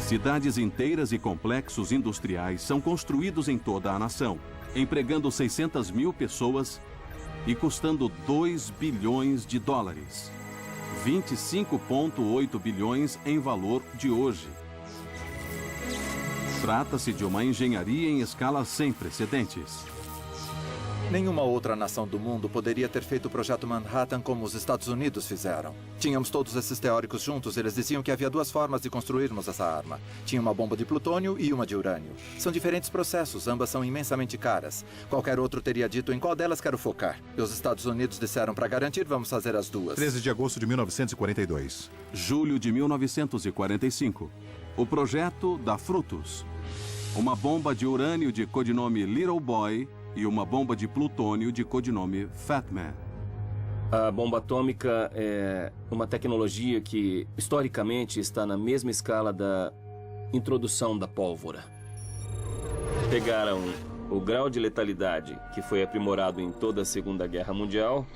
Cidades inteiras e complexos industriais são construídos em toda a nação, empregando 600 mil pessoas e custando 2 bilhões de dólares. 25,8 bilhões em valor de hoje. Trata-se de uma engenharia em escala sem precedentes. Nenhuma outra nação do mundo poderia ter feito o projeto Manhattan como os Estados Unidos fizeram. Tínhamos todos esses teóricos juntos, eles diziam que havia 2 formas de construirmos essa arma. Tinha uma bomba de plutônio e uma de urânio. São diferentes processos, ambas são imensamente caras. Qualquer outro teria dito em qual delas quero focar. E os Estados Unidos disseram, para garantir, vamos fazer as 2. 13 de agosto de 1942. Julho de 1945. O projeto dá frutos. Uma bomba de urânio de codinome Little Boy e uma bomba de plutônio de codinome Fat Man. A bomba atômica é uma tecnologia que, historicamente, está na mesma escala da introdução da pólvora. Pegaram o grau de letalidade, que foi aprimorado em toda a Segunda Guerra Mundial,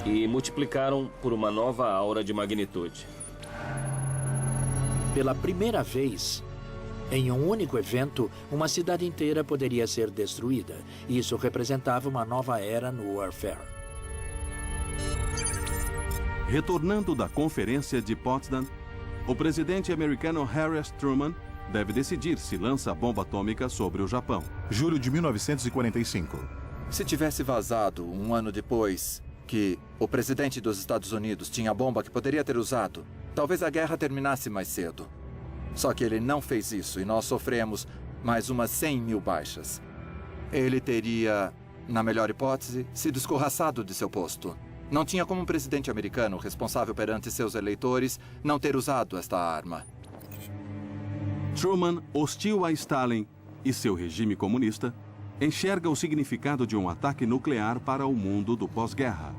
e multiplicaram por uma nova aura de magnitude. Pela primeira vez, em um único evento, uma cidade inteira poderia ser destruída. Isso representava uma nova era no warfare. Retornando da Conferência de Potsdam, o presidente americano Harry S. Truman deve decidir se lança a bomba atômica sobre o Japão. Julho de 1945. Se tivesse vazado um ano depois que o presidente dos Estados Unidos tinha a bomba que poderia ter usado, talvez a guerra terminasse mais cedo. Só que ele não fez isso e nós sofremos mais umas 100 mil baixas. Ele teria, na melhor hipótese, sido escorraçado de seu posto. Não tinha como um presidente americano responsável perante seus eleitores não ter usado esta arma. Truman, hostil a Stalin e seu regime comunista, enxerga o significado de um ataque nuclear para o mundo do pós-guerra.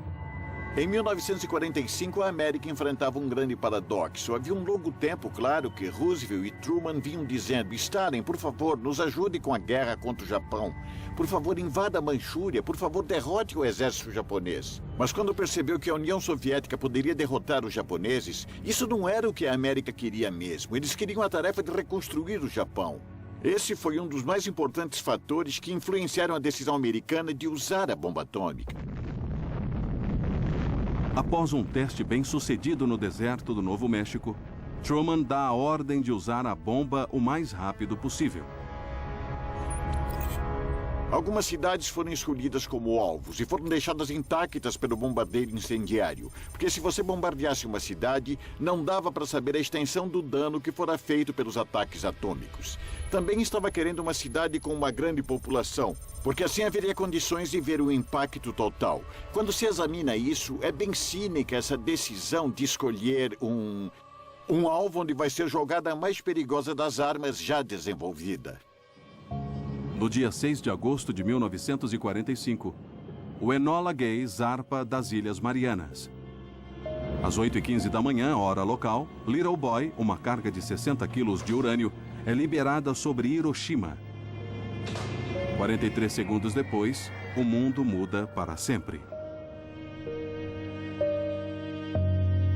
Em 1945, a América enfrentava um grande paradoxo. Havia um longo tempo, claro, que Roosevelt e Truman vinham dizendo: Stalin, por favor, nos ajude com a guerra contra o Japão. Por favor, invada a Manchúria. Por favor, derrote o exército japonês. Mas quando percebeu que a União Soviética poderia derrotar os japoneses, isso não era o que a América queria mesmo. Eles queriam a tarefa de reconstruir o Japão. Esse foi um dos mais importantes fatores que influenciaram a decisão americana de usar a bomba atômica. Após um teste bem-sucedido no deserto do Novo México, Truman dá a ordem de usar a bomba o mais rápido possível. Algumas cidades foram escolhidas como alvos e foram deixadas intactas pelo bombardeio incendiário. Porque se você bombardeasse uma cidade, não dava para saber a extensão do dano que fora feito pelos ataques atômicos. Também estava querendo uma cidade com uma grande população, porque assim haveria condições de ver o impacto total. Quando se examina isso, é bem cínica essa decisão de escolher um alvo onde vai ser jogada a mais perigosa das armas já desenvolvida. No dia 6 de agosto de 1945, o Enola Gay zarpa das Ilhas Marianas. Às 8h15 da manhã, hora local, Little Boy, uma carga de 60 quilos de urânio, é liberada sobre Hiroshima. 43 segundos depois, o mundo muda para sempre.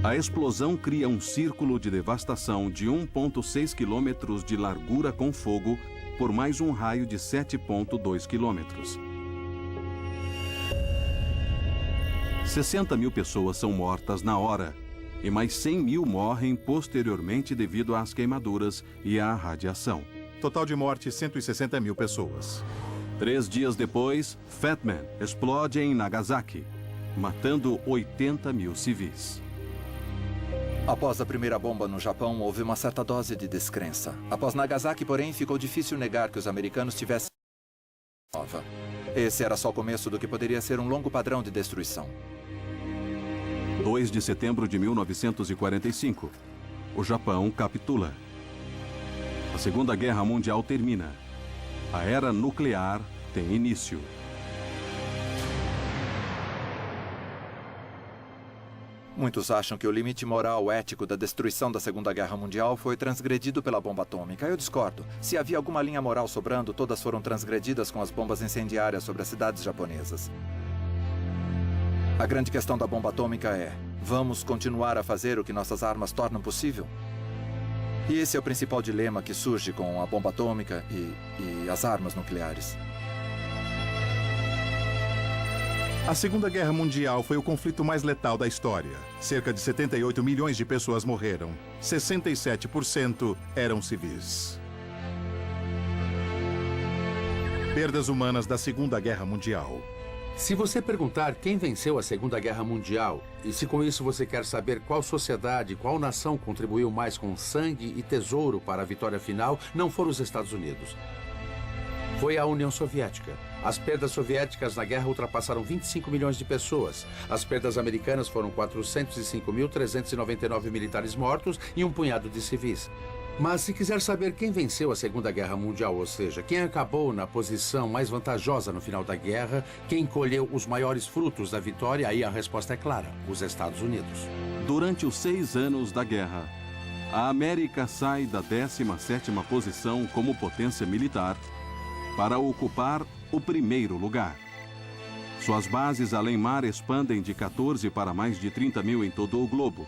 A explosão cria um círculo de devastação de 1,6 quilômetros de largura com fogo por mais um raio de 7,2 quilômetros. 60 mil pessoas são mortas na hora e mais 100 mil morrem posteriormente devido às queimaduras e à radiação. Total de morte, 160 mil pessoas. 3 dias depois, Fat Man explode em Nagasaki, matando 80 mil civis. Após a primeira bomba no Japão, houve uma certa dose de descrença. Após Nagasaki, porém, ficou difícil negar que os americanos tivessem nova. Esse era só o começo do que poderia ser um longo padrão de destruição. 2 de setembro de 1945. O Japão capitula. A Segunda Guerra Mundial termina. A era nuclear tem início. Muitos acham que o limite moral ético da destruição da Segunda Guerra Mundial foi transgredido pela bomba atômica. Eu discordo. Se havia alguma linha moral sobrando, todas foram transgredidas com as bombas incendiárias sobre as cidades japonesas. A grande questão da bomba atômica é: vamos continuar a fazer o que nossas armas tornam possível? E esse é o principal dilema que surge com a bomba atômica e as armas nucleares. A Segunda Guerra Mundial foi o conflito mais letal da história. Cerca de 78 milhões de pessoas morreram. 67% eram civis. Perdas humanas da Segunda Guerra Mundial. Se você perguntar quem venceu a Segunda Guerra Mundial, e se com isso você quer saber qual sociedade, qual nação contribuiu mais com sangue e tesouro para a vitória final, não foram os Estados Unidos. Foi a União Soviética. As perdas soviéticas na guerra ultrapassaram 25 milhões de pessoas. As perdas americanas foram 405.399 militares mortos e um punhado de civis. Mas se quiser saber quem venceu a Segunda Guerra Mundial, ou seja, quem acabou na posição mais vantajosa no final da guerra, quem colheu os maiores frutos da vitória, aí a resposta é clara: os Estados Unidos. Durante os 6 anos da guerra, a América sai da 17ª posição como potência militar para ocupar o primeiro lugar. Suas bases além-mar expandem de 14 para mais de 30 mil em todo o globo.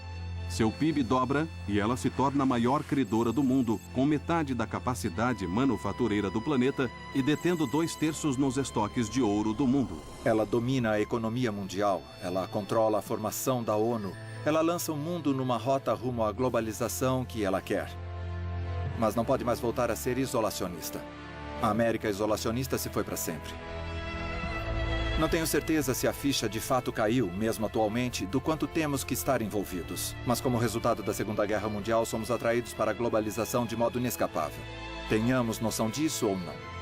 Seu PIB dobra e ela se torna a maior credora do mundo, com metade da capacidade manufatureira do planeta e detendo 2/3 nos estoques de ouro do mundo. Ela domina a economia mundial, ela controla a formação da ONU, ela lança o mundo numa rota rumo à globalização que ela quer. Mas não pode mais voltar a ser isolacionista. A América isolacionista se foi para sempre. Não tenho certeza se a ficha de fato caiu, mesmo atualmente, do quanto temos que estar envolvidos. Mas como resultado da Segunda Guerra Mundial, somos atraídos para a globalização de modo inescapável. Tenhamos noção disso ou não.